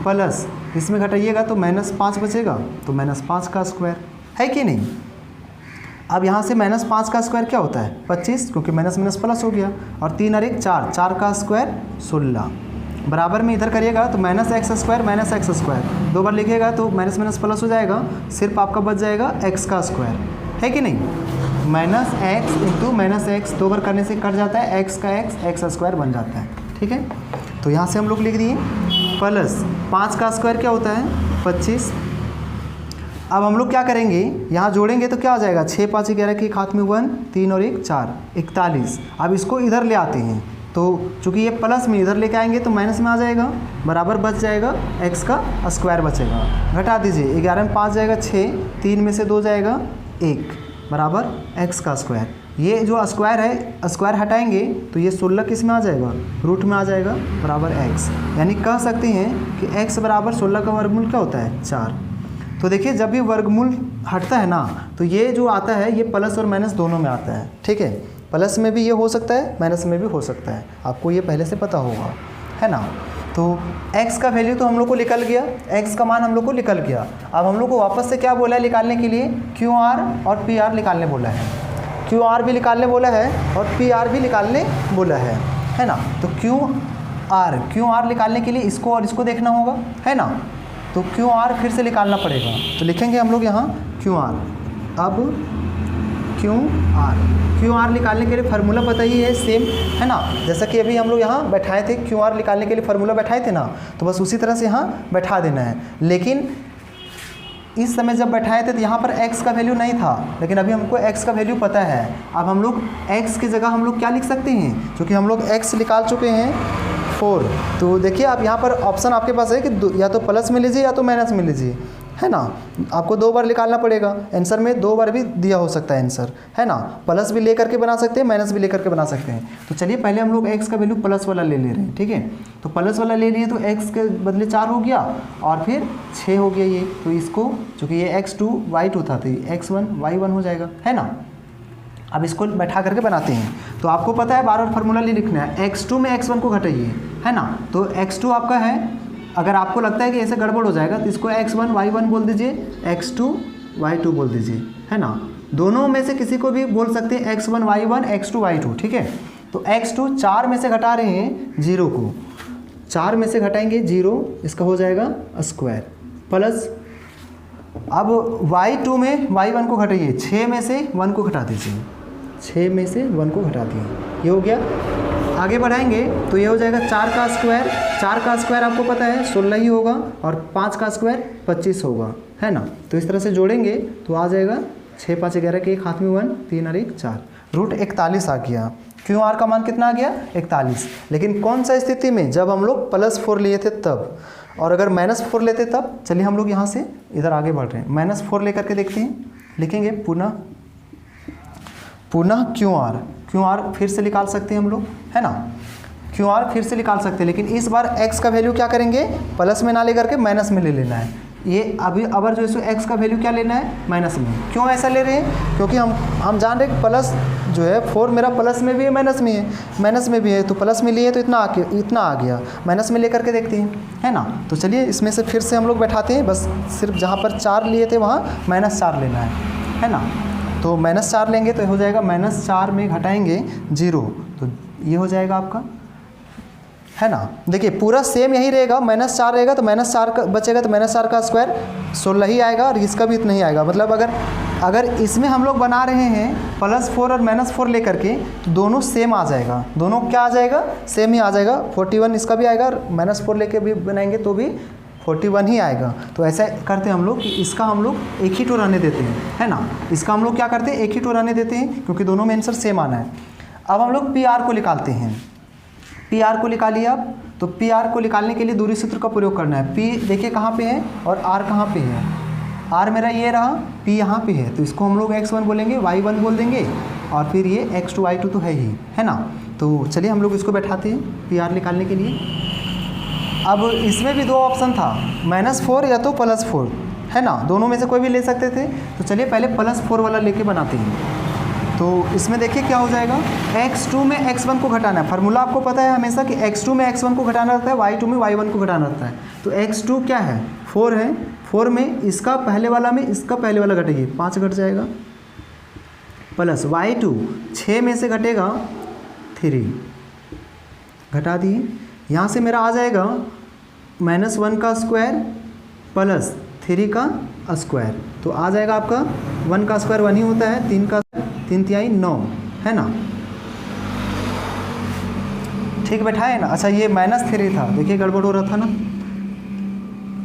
S1: प्लस इसमें घटाइएगा तो -5 बचेगा तो -5 का स्क्वायर है कि नहीं। अब यहाँ से -5 का स्क्वायर क्या होता है 25 क्योंकि माइनस माइनस प्लस हो गया और 3 और 1 4, 4 का स्क्वायर 16 बराबर में इधर करिएगा तो -x स्क्वायर 2 बार लिखिएगा तो माइनस माइनस प्लस हो जाएगा, सिर्फ आपका बच जाएगा x का स्क्वायर है कि नहीं। -x इंटू -x 2 बार करने से कट जाता है, x का x स्क्वायर बन जाता है। ठीक है, तो यहाँ से हम लोग लिख दिए प्लस 5 का स्क्वायर क्या होता है 25। अब हम लोग क्या करेंगे यहाँ जोड़ेंगे तो क्या हो जाएगा 6 5 11 के एक हाथ में 1 3 और 1 4 41। अब इसको इधर ले आते हैं तो चूँकि ये प्लस में इधर लेके आएंगे तो माइनस में आ जाएगा बराबर बच जाएगा x का स्क्वायर बचेगा। घटा दीजिए 11 में 5 जाएगा 6, 3 में से 2 जाएगा 1 बराबर x का स्क्वायर। ये जो स्क्वायर है स्क्वायर हटाएंगे तो ये 16 किस में आ जाएगा रूट में आ जाएगा बराबर x। यानी कह सकते हैं कि x बराबर 16 का वर्गमूल क्या होता है 4। तो देखिए जब भी वर्गमूल हटता है ना तो ये जो आता है ये प्लस और माइनस दोनों में आता है। ठीक है, प्लस में भी ये हो सकता है माइनस में भी हो सकता है, आपको ये पहले से पता होगा है ना। तो x का वैल्यू तो हम लोग को निकल गया, x का मान हम लोग को निकल गया। अब हम लोग को वापस से क्या बोला है निकालने के लिए QR और PR निकालने बोला है। QR भी निकालने बोला है और PR भी निकालने बोला है ना। तो QR निकालने के लिए इसको और इसको देखना होगा है ना। तो QR फिर से निकालना पड़ेगा तो लिखेंगे हम लोग यहाँ QR। अब QR निकालने के लिए फार्मूला पता ही है सेम है ना, जैसा कि अभी हम लोग यहाँ बैठाए थे QR निकालने के लिए फार्मूला बैठाए थे ना, तो बस उसी तरह से यहाँ बैठा देना है। लेकिन इस समय जब बैठाए थे तो यहाँ पर x का वैल्यू नहीं था, लेकिन अभी हमको x का वैल्यू पता है। अब हम लोग x की जगह हम लोग क्या लिख सकते हैं, क्योंकि हम लोग x निकाल चुके हैं 4। तो देखिए आप यहाँ पर ऑप्शन आपके पास है कि या तो प्लस में लीजिए या तो माइनस में लीजिए है ना। आपको 2 बार निकालना पड़ेगा, आंसर में 2 बार भी दिया हो सकता है आंसर है ना। प्लस भी ले करके बना सकते हैं माइनस भी ले करके बना सकते हैं। तो चलिए पहले हम लोग x का वैल्यू प्लस वाला ले रहे हैं। ठीक है, तो प्लस वाला ले लिए तो x के बदले 4 हो गया और फिर 6 हो गया ये। तो इसको चूँकि ये x2 y2 था तो ये x1 y1 हो जाएगा है ना। अब इसको बैठा करके बनाते हैं। तो आपको पता है बार बार फार्मूला ले लिखना है, x2 में x1 को घटाइए है ना। तो x2 आपका है, अगर आपको लगता है कि ऐसे गड़बड़ हो जाएगा तो इसको x1 y1 बोल दीजिए, x2 y2 बोल दीजिए है ना। दोनों में से किसी को भी बोल सकते हैं x1 y1 x2 y2। ठीक है, तो x2 4 में से घटा रहे हैं 0 को, 4 में से घटाएंगे 0, इसका हो जाएगा स्क्वायर प्लस। अब y2 में y1 को घटाइए, 6 में से 1 को घटा दीजिए, 6 में से 1 को घटा दिए, ये हो गया। आगे बढ़ाएंगे तो ये हो जाएगा 4 का स्क्वायर। 4 का स्क्वायर आपको पता है 16 ही होगा और 5 का स्क्वायर 25 होगा है ना। तो इस तरह से जोड़ेंगे तो आ जाएगा 6 5 11 के एक हाथ में 1 3 और 1 4 रूट 41 आ गया। QR का मान कितना आ गया 41। लेकिन कौन सा स्थिति में, जब हम लोग +4 लिए थे तब, और अगर -4 लेते तब। चलिए हम लोग यहाँ से इधर आगे बढ़ रहे हैं, -4 लेकर के देखते हैं। लिखेंगे पुनः QR फिर से निकाल सकते हैं हम लोग है ना। QR फिर से निकाल सकते हैं, लेकिन इस बार x का वैल्यू क्या करेंगे प्लस में ना लेकर के माइनस में ले लेना है। ये अभी अबर जो है x का वैल्यू क्या लेना है माइनस में। क्यों ऐसा ले रहे हैं, क्योंकि हम जान रहे हैं प्लस जो है 4 मेरा प्लस में भी है माइनस में है, तो प्लस में लिए तो इतना आ गया, माइनस में लेकर के देखते हैं है ना। तो चलिए इसमें से फिर से हम लोग बैठाते हैं, बस सिर्फ जहाँ पर 4 लिए थे वहाँ -4 लेना है ना। तो -4 लेंगे तो हो जाएगा -4 में घटाएंगे 0, तो ये हो जाएगा आपका है ना। देखिए पूरा सेम यही रहेगा, -4 रहेगा तो -4 का बचेगा, तो -4 का स्क्वायर 16 ही आएगा और इसका भी इतना ही आएगा। मतलब अगर इसमें हम लोग बना रहे हैं +4 और -4 लेकर के तो दोनों सेम आ जाएगा, दोनों क्या आ जाएगा सेम ही आ जाएगा। 41 इसका भी आएगा और -4 लेके भी बनाएंगे तो भी 41 ही आएगा। तो ऐसा करते हैं हम लोग कि इसका हम लोग एक ही टू रहने देते हैं है ना। इसका हम लोग क्या करते हैं एक ही टू रहने देते हैं, क्योंकि दोनों में आंसर सेम आना है। अब हम लोग PR को निकालते हैं। PR को निकालिए आप, तो PR को निकालने के लिए दूरी सूत्र का प्रयोग करना है। P देखिए कहाँ पे है और R कहाँ पे है। R मेरा ये रहा, P यहाँ पे है, तो इसको हम लोग x1 बोलेंगे, y1 बोल देंगे और फिर ये x2 y2 तो है ही है ना। तो चलिए हम लोग इसको बैठाते हैं PR निकालने के लिए। अब इसमें भी 2 ऑप्शन था, -4 या तो +4, है ना, दोनों में से कोई भी ले सकते थे। तो चलिए पहले +4 वाला लेके बनाते हैं। तो इसमें देखिए क्या हो जाएगा, x2 में x1 को घटाना है। फार्मूला आपको पता है हमेशा कि x2 में x1 को घटाना रहता है, y2 में y1 को घटाना रहता है। तो x2 क्या है, 4 है, 4 में इसका पहले वाला में इसका पहले वाला घटेगी, 5 घट जाएगा, प्लस y2 6 में से घटेगा 3, घटा दिए। यहाँ से मेरा आ जाएगा -1 का स्क्वायर प्लस 3 का स्क्वायर। तो आ जाएगा आपका 1 का स्क्वायर 1 ही होता है, 3 का 3 तिहाई 9, है ना, ठीक बैठा है ना। अच्छा ये -3 था, देखिए गड़बड़ हो रहा था ना,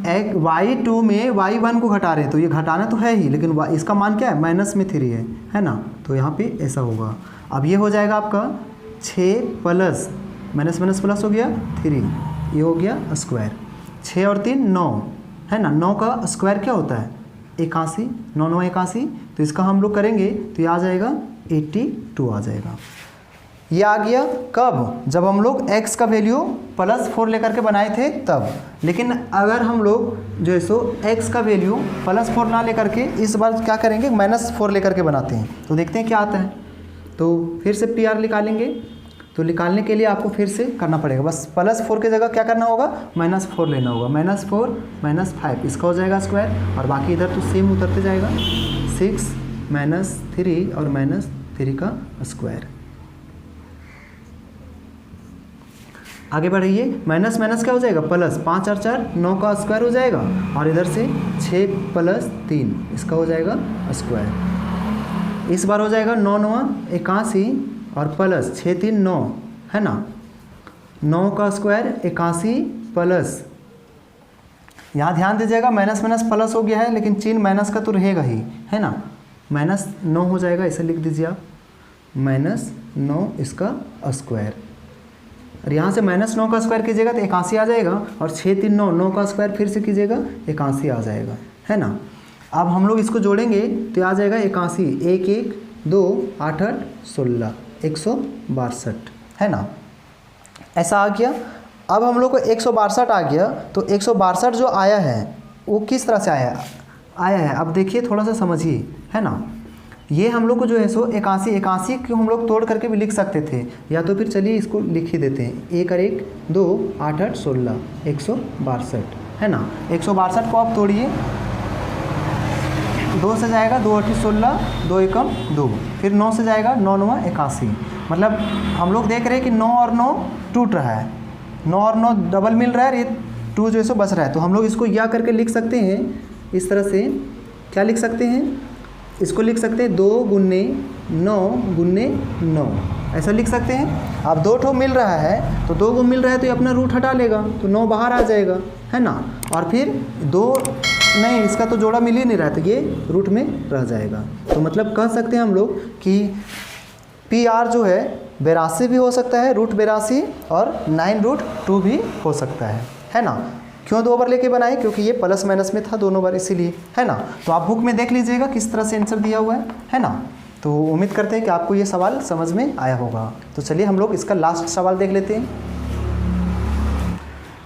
S1: y2 में y1 को घटा रहे हैं, तो ये घटाना तो है ही, लेकिन इसका मान क्या है, -3 है ना। तो यहाँ पे ऐसा होगा। अब ये हो जाएगा आपका 6 प्लस माइनस माइनस प्लस हो गया 3, ये हो गया स्क्वायर, 6 और 3 9, है ना। 9 का स्क्वायर क्या होता है, 81, 9 9 81। तो इसका हम लोग करेंगे तो ये आ जाएगा 82 आ जाएगा। ये आ गया कब, जब हम लोग x का वैल्यू +4 लेकर के बनाए थे तब। लेकिन अगर हम लोग जो है सो x का वैल्यू +4 ना लेकर के इस बार क्या करेंगे, -4 लेकर के बनाते हैं, तो देखते हैं क्या आता है। तो फिर से PR निकालेंगे, तो निकालने के लिए आपको फिर से करना पड़ेगा, बस +4 की जगह क्या करना होगा, -4 लेना होगा। -4 -5 इसका हो जाएगा स्क्वायर, और बाकी इधर तो सेम उतरते जाएगा, 6 -3 और -3 का स्क्वायर। आगे बढ़िए, माइनस माइनस क्या हो जाएगा, प्लस, 5 और 4 9 का स्क्वायर हो जाएगा, और इधर से 6 + 3 इसका हो जाएगा स्क्वायर। इस बार हो जाएगा 9 9 81 और प्लस 6 3 9, है ना, 9 का स्क्वायर 81 प्लस, यहाँ ध्यान दीजिएगा माइनस माइनस प्लस हो गया है, लेकिन चिन्ह माइनस का तो रहेगा ही, है ना, -9 हो जाएगा, इसे लिख दीजिए आप, -9 इसका स्क्वायर। और यहाँ से -9 का स्क्वायर कीजिएगा तो 81 आ जाएगा, और 6 3 9 9 का स्क्वायर फिर से कीजिएगा 81 आ जाएगा, है ना। अब हम लोग इसको जोड़ेंगे तो आ जाएगा 81, 1 1 2 8 8 16 162, है ना, ऐसा आ गया। अब हम लोग को 162 आ गया, तो 162 जो आया है वो किस तरह से आया है, अब देखिए थोड़ा सा समझिए, है ना। ये हम लोग को जो है सो 81 को हम लोग तोड़ करके भी लिख सकते थे, या तो फिर चलिए इसको लिख ही देते हैं, 1 और 1 2 8 8 16 162, है ना। 162 को आप तोड़िए, 2 से जाएगा 2 8 16 2 1 2, फिर 9 से जाएगा 9 9 81। मतलब हम लोग देख रहे हैं कि 9 और 9 टूट रहा है, 9 और 9 डबल मिल रहा है, और ये 2 जो है सो बच रहा है। तो हम लोग इसको या करके लिख सकते हैं इस तरह से, क्या लिख सकते हैं, इसको लिख सकते हैं 2 गुने 9 गुने 9, ऐसा लिख सकते हैं। अब 2 ठो मिल रहा है, तो 2 को मिल रहा है तो ये अपना रूट हटा लेगा, तो 9 बाहर आ जाएगा, है ना। और फिर 2 नहीं, इसका तो जोड़ा मिल ही नहीं रहा है, तो ये रूट में रह जाएगा। तो मतलब कह सकते हैं हम लोग कि PR जो है 82 भी हो सकता है, √82, और 9√2 भी हो सकता है ना। क्यों 2 बार लेके बनाए, क्योंकि ये प्लस माइनस में था दोनों बार, इसीलिए, है ना। तो आप बुक में देख लीजिएगा किस तरह से आंसर दिया हुआ है ना। तो उम्मीद करते हैं कि आपको ये सवाल समझ में आया होगा। तो चलिए हम लोग इसका लास्ट सवाल देख लेते हैं।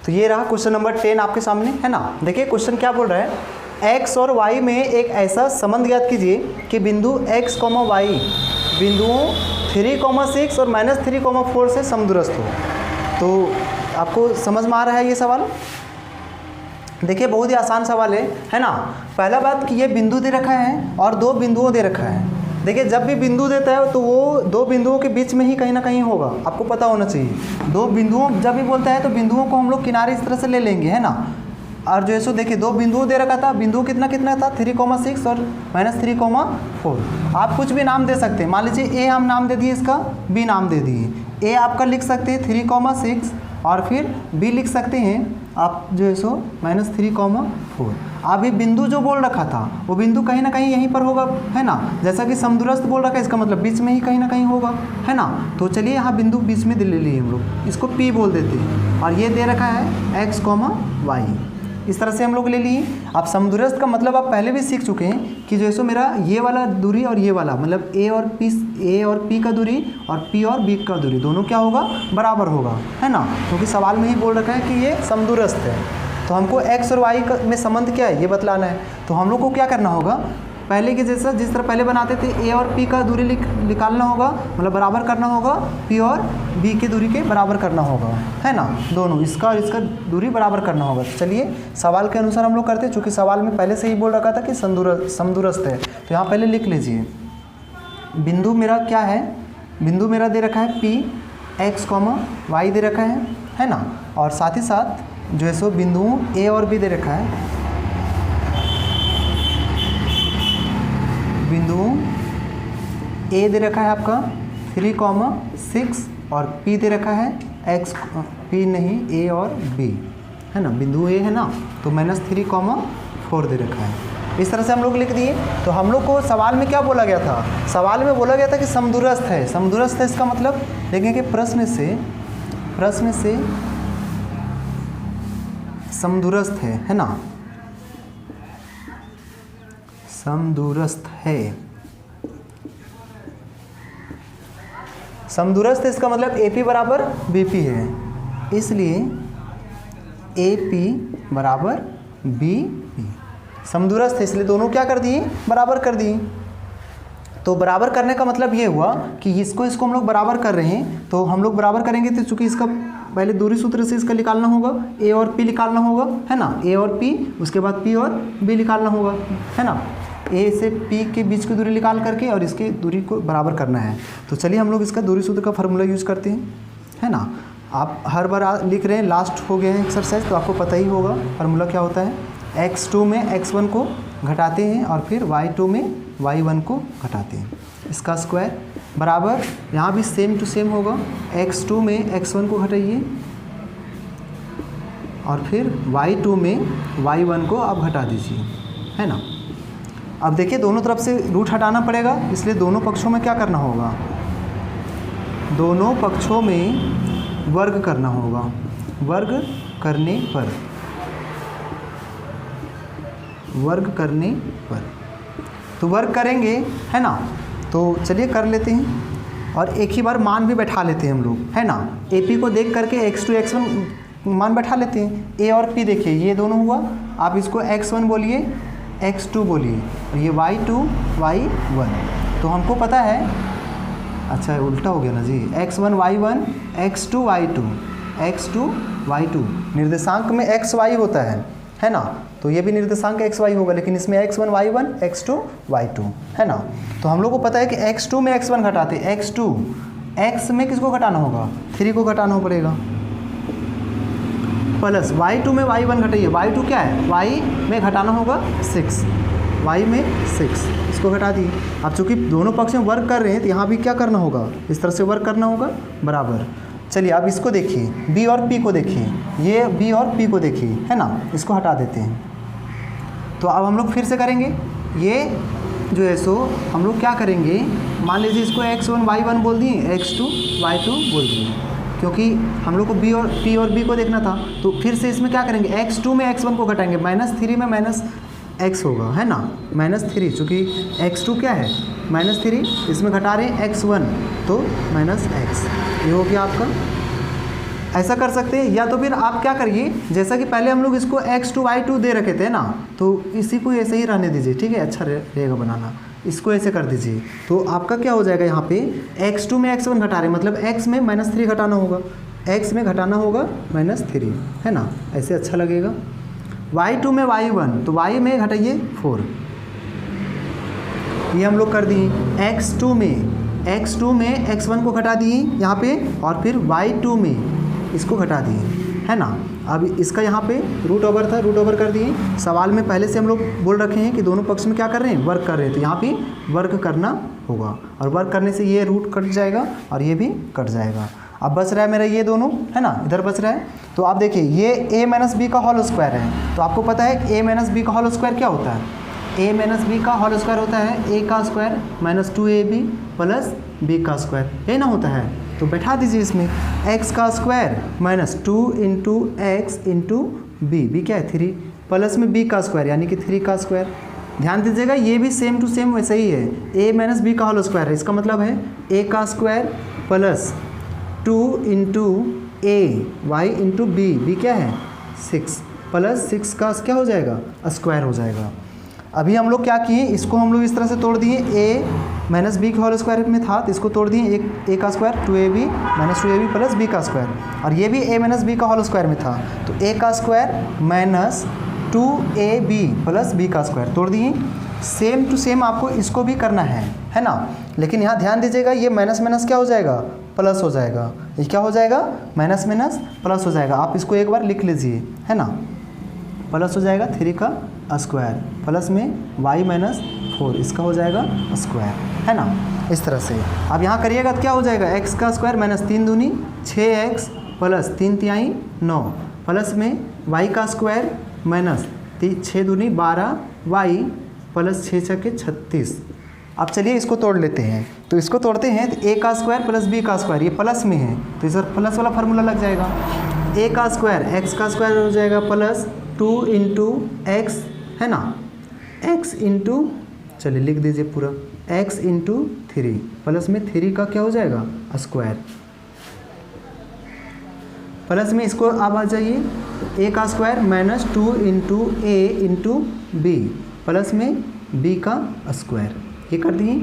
S1: तो ये रहा क्वेश्चन नंबर 10 आपके सामने, है ना। देखिए क्वेश्चन क्या बोल रहा है, x और y में एक ऐसा संबंध ज्ञात कीजिए कि बिंदु x, y बिंदुओं 3,6 और -3,4 से समदूरस्थ हो। तो आपको समझ में आ रहा है ये सवाल। देखिए बहुत ही आसान सवाल है ना। पहला बात कि ये बिंदु दे रखा है और 2 बिंदुओं दे रखा है। देखिए जब भी बिंदु देता है तो वो 2 बिंदुओं के बीच में ही कहीं ना कहीं होगा, आपको पता होना चाहिए। 2 बिंदुओं जब भी बोलता है तो बिंदुओं को हम लोग किनारे इस तरह से ले लेंगे, है ना। और जो है सो देखिए 2 बिंदु दे रखा था, बिंदु कितना था 3,6 और -3,4। आप कुछ भी नाम दे सकते हैं, मान लीजिए A हम नाम दे दिए, इसका B नाम दे दिए। A आपका लिख सकते हैं 3,6 और फिर B लिख सकते हैं आप जो है सो -3,4। अब ये बिंदु जो बोल रखा था वो बिंदु कहीं ना कहीं यहीं पर होगा, है ना। जैसा कि समदूरस्थ बोल रखा है, इसका मतलब बीच में ही कहीं ना कहीं होगा, है ना। तो चलिए यहाँ बिंदु बीच में ले लिए हम लोग, इसको P बोल देते हैं। और ये दे रखा है x, y, इस तरह से हम लोग ले लिए। अब समदूरस्थ का मतलब आप पहले भी सीख चुके हैं कि जो है सो मेरा ये वाला दूरी और ये वाला, मतलब A और P का दूरी और P और B का दूरी दोनों क्या होगा, बराबर होगा, है ना। क्योंकि सवाल में ही बोल रखा है कि ये समदूरस्थ है। तो हमको x और y में संबंध क्या है ये बतलाना है। तो हम लोग को क्या करना होगा, पहले के जैसा जिस तरह पहले बनाते थे a और p का दूरी निकालना होगा, मतलब बराबर करना होगा, p और b के दूरी के बराबर करना होगा, है ना, दोनों इसका और इसका दूरी बराबर करना होगा। तो चलिए सवाल के अनुसार हम लोग करते हैं, चूँकि सवाल में पहले से ही बोल रखा था कि समदूरस्थ है। तो यहाँ पहले लिख लीजिए, बिंदु मेरा क्या है, बिंदु मेरा दे रखा है p x, y दे रखा है ना, और साथ ही साथ जो है सो बिंदुओं a और b दे रखा है, बिंदुओं a दे रखा है आपका 3,6 और p दे रखा है x, p नहीं a और b, है ना, बिंदु a है ना, तो -3,4 दे रखा है। इस तरह से हम लोग लिख दिए। तो हम लोग को सवाल में क्या बोला गया था, सवाल में बोला गया था कि समदूरस्थ है। समदूरस्थ है इसका मतलब देखेंगे प्रश्न से समदूरस्थ है ना, समदूरस्थ है। समदूरस्थ इसका मतलब AP बराबर BP है, इसलिए AP बराबर BP। समदूरस्थ है इसलिए दोनों क्या कर दिए, बराबर कर दिए। तो बराबर करने का मतलब ये हुआ कि इसको हम लोग बराबर कर रहे हैं, तो हम लोग बराबर करेंगे तो चूँकि इसका पहले दूरी सूत्र से इसका निकालना होगा, A और P निकालना होगा, है ना, A और P, उसके बाद P और B निकालना होगा, है ना, A से P के बीच की दूरी निकाल करके और इसके दूरी को बराबर करना है। तो चलिए हम लोग इसका दूरी सूत्र का फार्मूला यूज़ करते हैं, है ना। आप हर बार लिख रहे हैं, लास्ट हो गया है एक्सरसाइज, तो आपको पता ही होगा फार्मूला क्या होता है। x2 में x1 को घटाते हैं और फिर y2 में y1 को घटाते हैं, इसका स्क्वायर बराबर, यहाँ भी सेम टू सेम होगा, x2 में x1 को घटाइए और फिर y2 में y1 को आप घटा दीजिए, है ना। अब देखिए दोनों तरफ से रूट हटाना पड़ेगा, इसलिए दोनों पक्षों में क्या करना होगा, दोनों पक्षों में वर्ग करना होगा। वर्ग करने पर तो वर्ग करेंगे, है ना। तो चलिए कर लेते हैं और एक ही बार मान भी बैठा लेते हैं हम लोग, है ना। AP को देख करके x2 x1 मान बैठा लेते हैं। A और P देखिए ये दोनों हुआ, आप इसको x1 बोलिए, x2 बोलिए, और ये y2 y1। तो हमको पता है, अच्छा उल्टा हो गया ना जी, x1 y1 x2 y2 निर्देशांक में x y होता है ना, तो ये भी निर्देशांक x y होगा, लेकिन इसमें x1 y1 x2 y2, है ना। तो हम लोग को पता है कि x2 में x1 घटाते, x में किसको घटाना होगा, 3 को घटाना पड़ेगा, प्लस y2 में y1 घटाइए, y2 क्या है, y में घटाना होगा 6, y में 6, इसको घटा दिए। अब चूँकि दोनों पक्ष में वर्क कर रहे हैं तो यहाँ भी क्या करना होगा, इस तरह से वर्क करना होगा, बराबर। चलिए अब इसको देखिए, B और P को देखिए, ये B और P को देखिए, है ना, इसको हटा देते हैं। तो अब हम लोग फिर से करेंगे, ये जो है सो हम लोग क्या करेंगे, मान लीजिए इसको x1 y1 बोल दिए, x2 y2 बोल दिए, क्योंकि हम लोग को P और B को देखना था। तो फिर से इसमें क्या करेंगे, x2 में x1 को घटाएंगे, -3 में -x होगा, है ना, -3, चूँकि x2 क्या है -3, इसमें घटा रहे हैं x1 तो -x, ये हो गया आपका। ऐसा कर सकते हैं, या तो फिर आप क्या करिए, जैसा कि पहले हम लोग इसको x2 y2 दे रखे थे ना, तो इसी को ऐसे ही रहने दीजिए, ठीक है, अच्छा रहेगा बनाना, इसको ऐसे कर दीजिए। तो आपका क्या हो जाएगा, यहाँ पे x2 में x1 घटा रहे, मतलब x में -3 घटाना होगा, x में घटाना होगा -3, है ना, ऐसे अच्छा लगेगा। y2 में y1, तो y में घटाइए 4, ये हम लोग कर दिए। x2 में x1 को घटा दिए यहाँ पे, और फिर y2 में इसको घटा दिए, है ना। अब इसका यहाँ पे रूट ओवर था, रूट ओवर कर दिए। सवाल में पहले से हम लोग बोल रखे हैं कि दोनों पक्ष में क्या कर रहे हैं, वर्क कर रहे हैं, तो यहाँ पे वर्क करना होगा, और वर्क करने से ये रूट कट जाएगा और ये भी कट जाएगा। अब बच रहा है मेरा ये दोनों, है ना, इधर बच रहा है। तो आप देखिए ये a - b का होल स्क्वायर है, तो आपको पता है कि a - b का होल स्क्वायर क्या होता है, a - b का होल स्क्वायर होता है a का स्क्वायर -2ab प्लस b का स्क्वायर, ये ना होता है। तो बैठा दीजिए इसमें, x का square -2 into x into b क्या है 3, प्लस में b का स्क्वायर यानी कि 3 का स्क्वायर। ध्यान दीजिएगा ये भी सेम टू सेम वैसे ही है, a - b का होल स्क्वायर है, इसका मतलब है a का square plus 2 into a y into b क्या है 6 प्लस 6 का क्या हो जाएगा स्क्वायर हो जाएगा। अभी हम लोग क्या किए, इसको हम लोग इस तरह से तोड़ दिए, a माइनस बी का होल स्क्वायर में था तो इसको तोड़ दिए a का square 2ab minus 2ab plus b का स्क्वायर, और ये भी a माइनस बी का होल स्क्वायर में था तो a का square minus 2ab plus b का स्क्वायर तोड़ दिए। सेम टू सेम आपको इसको भी करना है ना, लेकिन यहाँ ध्यान दीजिएगा ये माइनस माइनस क्या हो जाएगा प्लस हो जाएगा, ये क्या हो जाएगा माइनस माइनस प्लस हो जाएगा। आप इसको एक बार लिख लीजिए, है ना, प्लस हो जाएगा 3 का स्क्वायर प्लस में y माइनस 4 इसका हो जाएगा स्क्वायर, है ना, इस तरह से। अब यहाँ करिएगा तो क्या हो जाएगा x का स्क्वायर माइनस 3 दूनी 6x प्लस 3 तिहाई 9 प्लस में y का स्क्वायर माइनस 6 दूनी 12y प्लस 6 छके 36। अब चलिए इसको तोड़ लेते हैं, तो इसको तोड़ते हैं तो a का स्क्वायर प्लस b का स्क्वायर ये प्लस में है तो इस प्लस वाला फार्मूला लग जाएगा। a का स्क्वायर x का स्क्वायर हो जाएगा प्लस 2 इंटू एक्स, है ना, x इंटू, चलिए लिख दीजिए पूरा, x इंटू 3 प्लस में 3 का क्या हो जाएगा स्क्वायर प्लस में इसको अब आ जाइए a का square minus 2 into a into B plus में b का स्क्वायर, ये कर दिए।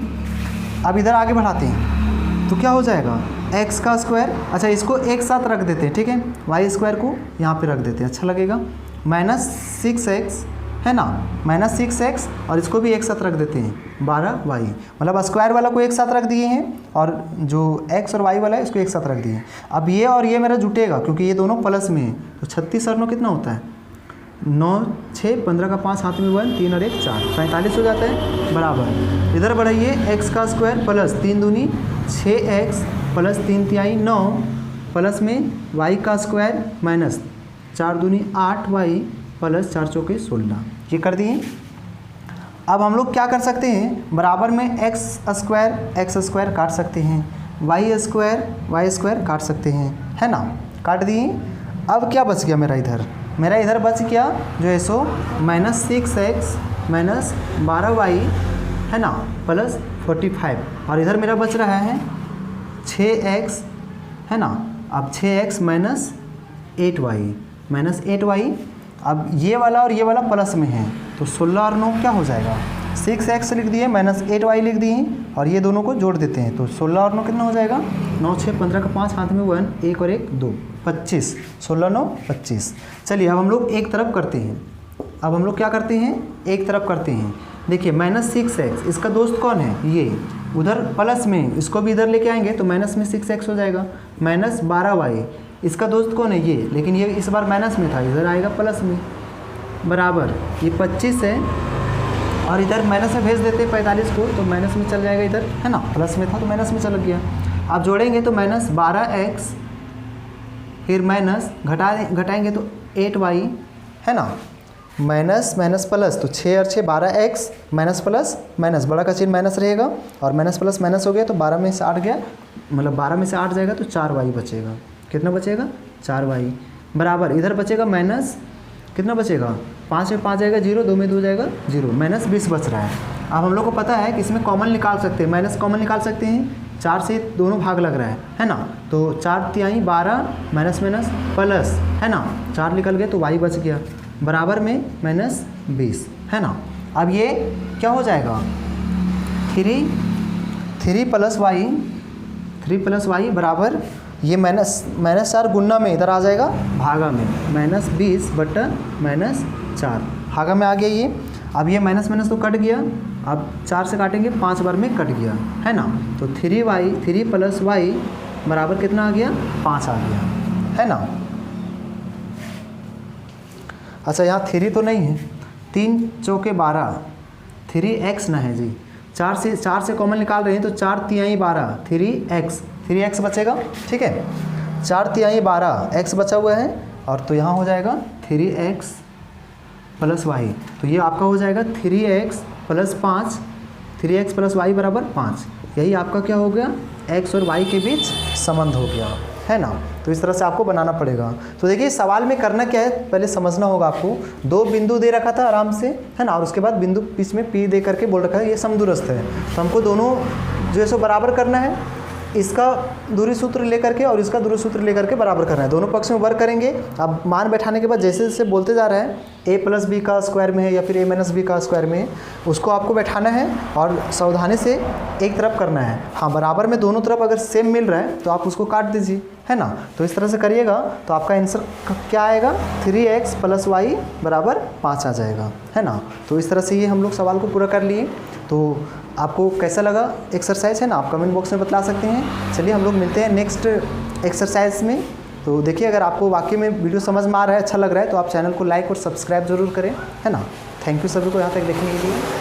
S1: अब इधर आगे बढ़ाते हैं तो क्या हो जाएगा x का स्क्वायर, अच्छा इसको एक साथ रख देते हैं, ठीक है, y स्क्वायर को यहाँ पे रख देते हैं, अच्छा लगेगा, माइनस 6x, है ना, माइनस 6x और इसको भी एक साथ रख देते हैं 12y, मतलब स्क्वायर वाला को एक साथ रख दिए हैं और जो x और y वाला है इसको एक साथ रख दिए हैं। अब ये और ये मेरा जुटेगा क्योंकि ये दोनों प्लस में है तो 36 और 9 कितना होता है 9 6 15 का 5 हाथ में 1 3 और 1 4 45 हो जाता है बराबर। इधर बढ़ाइए x का स्क्वायर प्लस 3 दूनी 6x प्लस 3 तिहाई 9 प्लस में y का स्क्वायर माइनस 4 दूनी 8y प्लस 4 चौके 16, ये कर दिए। अब हम लोग क्या कर सकते हैं, बराबर में x स्क्वायर काट सकते हैं, y स्क्वायर काट सकते हैं, है ना, काट दिए। अब क्या बच गया मेरा इधर बच गया जो है so minus 6x minus 12y, है ना, प्लस 45 और इधर मेरा बच रहा है 6x, है ना, अब 6x माइनस 8y। अब ये वाला और ये वाला प्लस में है तो 16 और 9 क्या हो जाएगा 6x लिख दिए माइनस 8y लिख दिए और ये दोनों को जोड़ देते हैं तो 16 और 9 कितना हो जाएगा 9 6 15 का 5 हाथ में 1 1 और 1 2 25 16 9 25। चलिए अब हम लोग एक तरफ करते हैं, अब हम लोग क्या करते हैं एक तरफ करते हैं। देखिए माइनस 6x इसका दोस्त कौन है ये, उधर प्लस में इसको भी इधर लेके आएंगे तो माइनस में 6x हो जाएगा, माइनस 12y इसका दोस्त कौन है ये, लेकिन ये इस बार माइनस में था इधर आएगा प्लस में, बराबर ये 25 है और इधर माइनस में भेज देते 45 को तो माइनस में चल जाएगा इधर, है ना, प्लस में था तो माइनस में चल गया। अब जोड़ेंगे तो माइनस 12x फिर माइनस घटाएंगे तो 8y, है ना, माइनस माइनस प्लस तो 6 और 6 12x माइनस प्लस माइनस बड़ा का चिन्ह माइनस रहेगा और माइनस प्लस माइनस हो गया तो 12 में से 8 गया, मतलब 12 में से 8 जाएगा तो 4y बचेगा, कितना बचेगा 4y बराबर। इधर बचेगा माइनस कितना बचेगा 5 में 5 जाएगा 0 2 में 2 जाएगा 0 माइनस 20 बच रहा है। अब हम लोग को पता है कि इसमें कॉमन निकाल सकते हैं, माइनस कॉमन निकाल सकते हैं, 4 से दोनों भाग लग रहा है ना, तो 4 तिहाई 12 माइनस माइनस प्लस, है ना, 4 निकल गए तो y बच गया बराबर में माइनस 20, है ना। अब ये क्या हो जाएगा 3 प्लस वाई बराबर ये माइनस 4 गुना में इधर आ जाएगा भागा में माइनस 20 बटा माइनस 4 भागा में आ गया ये। अब ये माइनस माइनस तो कट गया, अब 4 से काटेंगे 5 बार में कट गया, है ना, तो 3 प्लस वाई बराबर कितना आ गया 5 आ गया, है ना। अच्छा यहाँ 3 तो नहीं है, 3 चौके 12 3x ना है जी, 4 से कॉमन निकाल रहे हैं तो 4 तिहाई 12 3x बचेगा, ठीक है, 4 तिहाई 12 x बचा हुआ है और तो यहाँ हो जाएगा 3x प्लस वाई, तो ये आपका हो जाएगा 3x plus 5 3x plus Y बराबर 5, यही आपका क्या हो गया x और y के बीच संबंध हो गया, है ना। तो इस तरह से आपको बनाना पड़ेगा। तो देखिए सवाल में करना क्या है पहले समझना होगा आपको, 2 बिंदु दे रखा था आराम से, है ना, और उसके बाद बिंदु बीच में P दे करके बोल रखा है ये समदूरस्थ है, तो हमको दोनों जो है सो बराबर करना है, इसका दूरी सूत्र लेकर के और इसका दूरी सूत्र लेकर के बराबर करना है, दोनों पक्ष में वर्ग करेंगे। अब मान बैठाने के बाद जैसे जैसे बोलते जा रहे हैं a प्लस बी का स्क्वायर में है या फिर a माइनस बी का स्क्वायर में है, उसको आपको बैठाना है और सावधानी से एक तरफ करना है। हाँ, बराबर में दोनों तरफ अगर सेम मिल रहा है तो आप उसको काट दीजिए, है ना। तो इस तरह से करिएगा तो आपका आंसर क्या आएगा, 3x + y = 5 आ जाएगा, है ना। तो इस तरह से ये हम लोग सवाल को पूरा कर लिए। तो आपको कैसा लगा एक्सरसाइज, है ना, आप कमेंट बॉक्स में बता सकते हैं। चलिए हम लोग मिलते हैं नेक्स्ट एक्सरसाइज में। तो देखिए, अगर आपको वाकई में वीडियो समझ में आ रहा है, अच्छा लग रहा है, तो आप चैनल को लाइक और सब्सक्राइब जरूर करें, है ना। थैंक यू सभी को यहाँ तक देखने के लिए।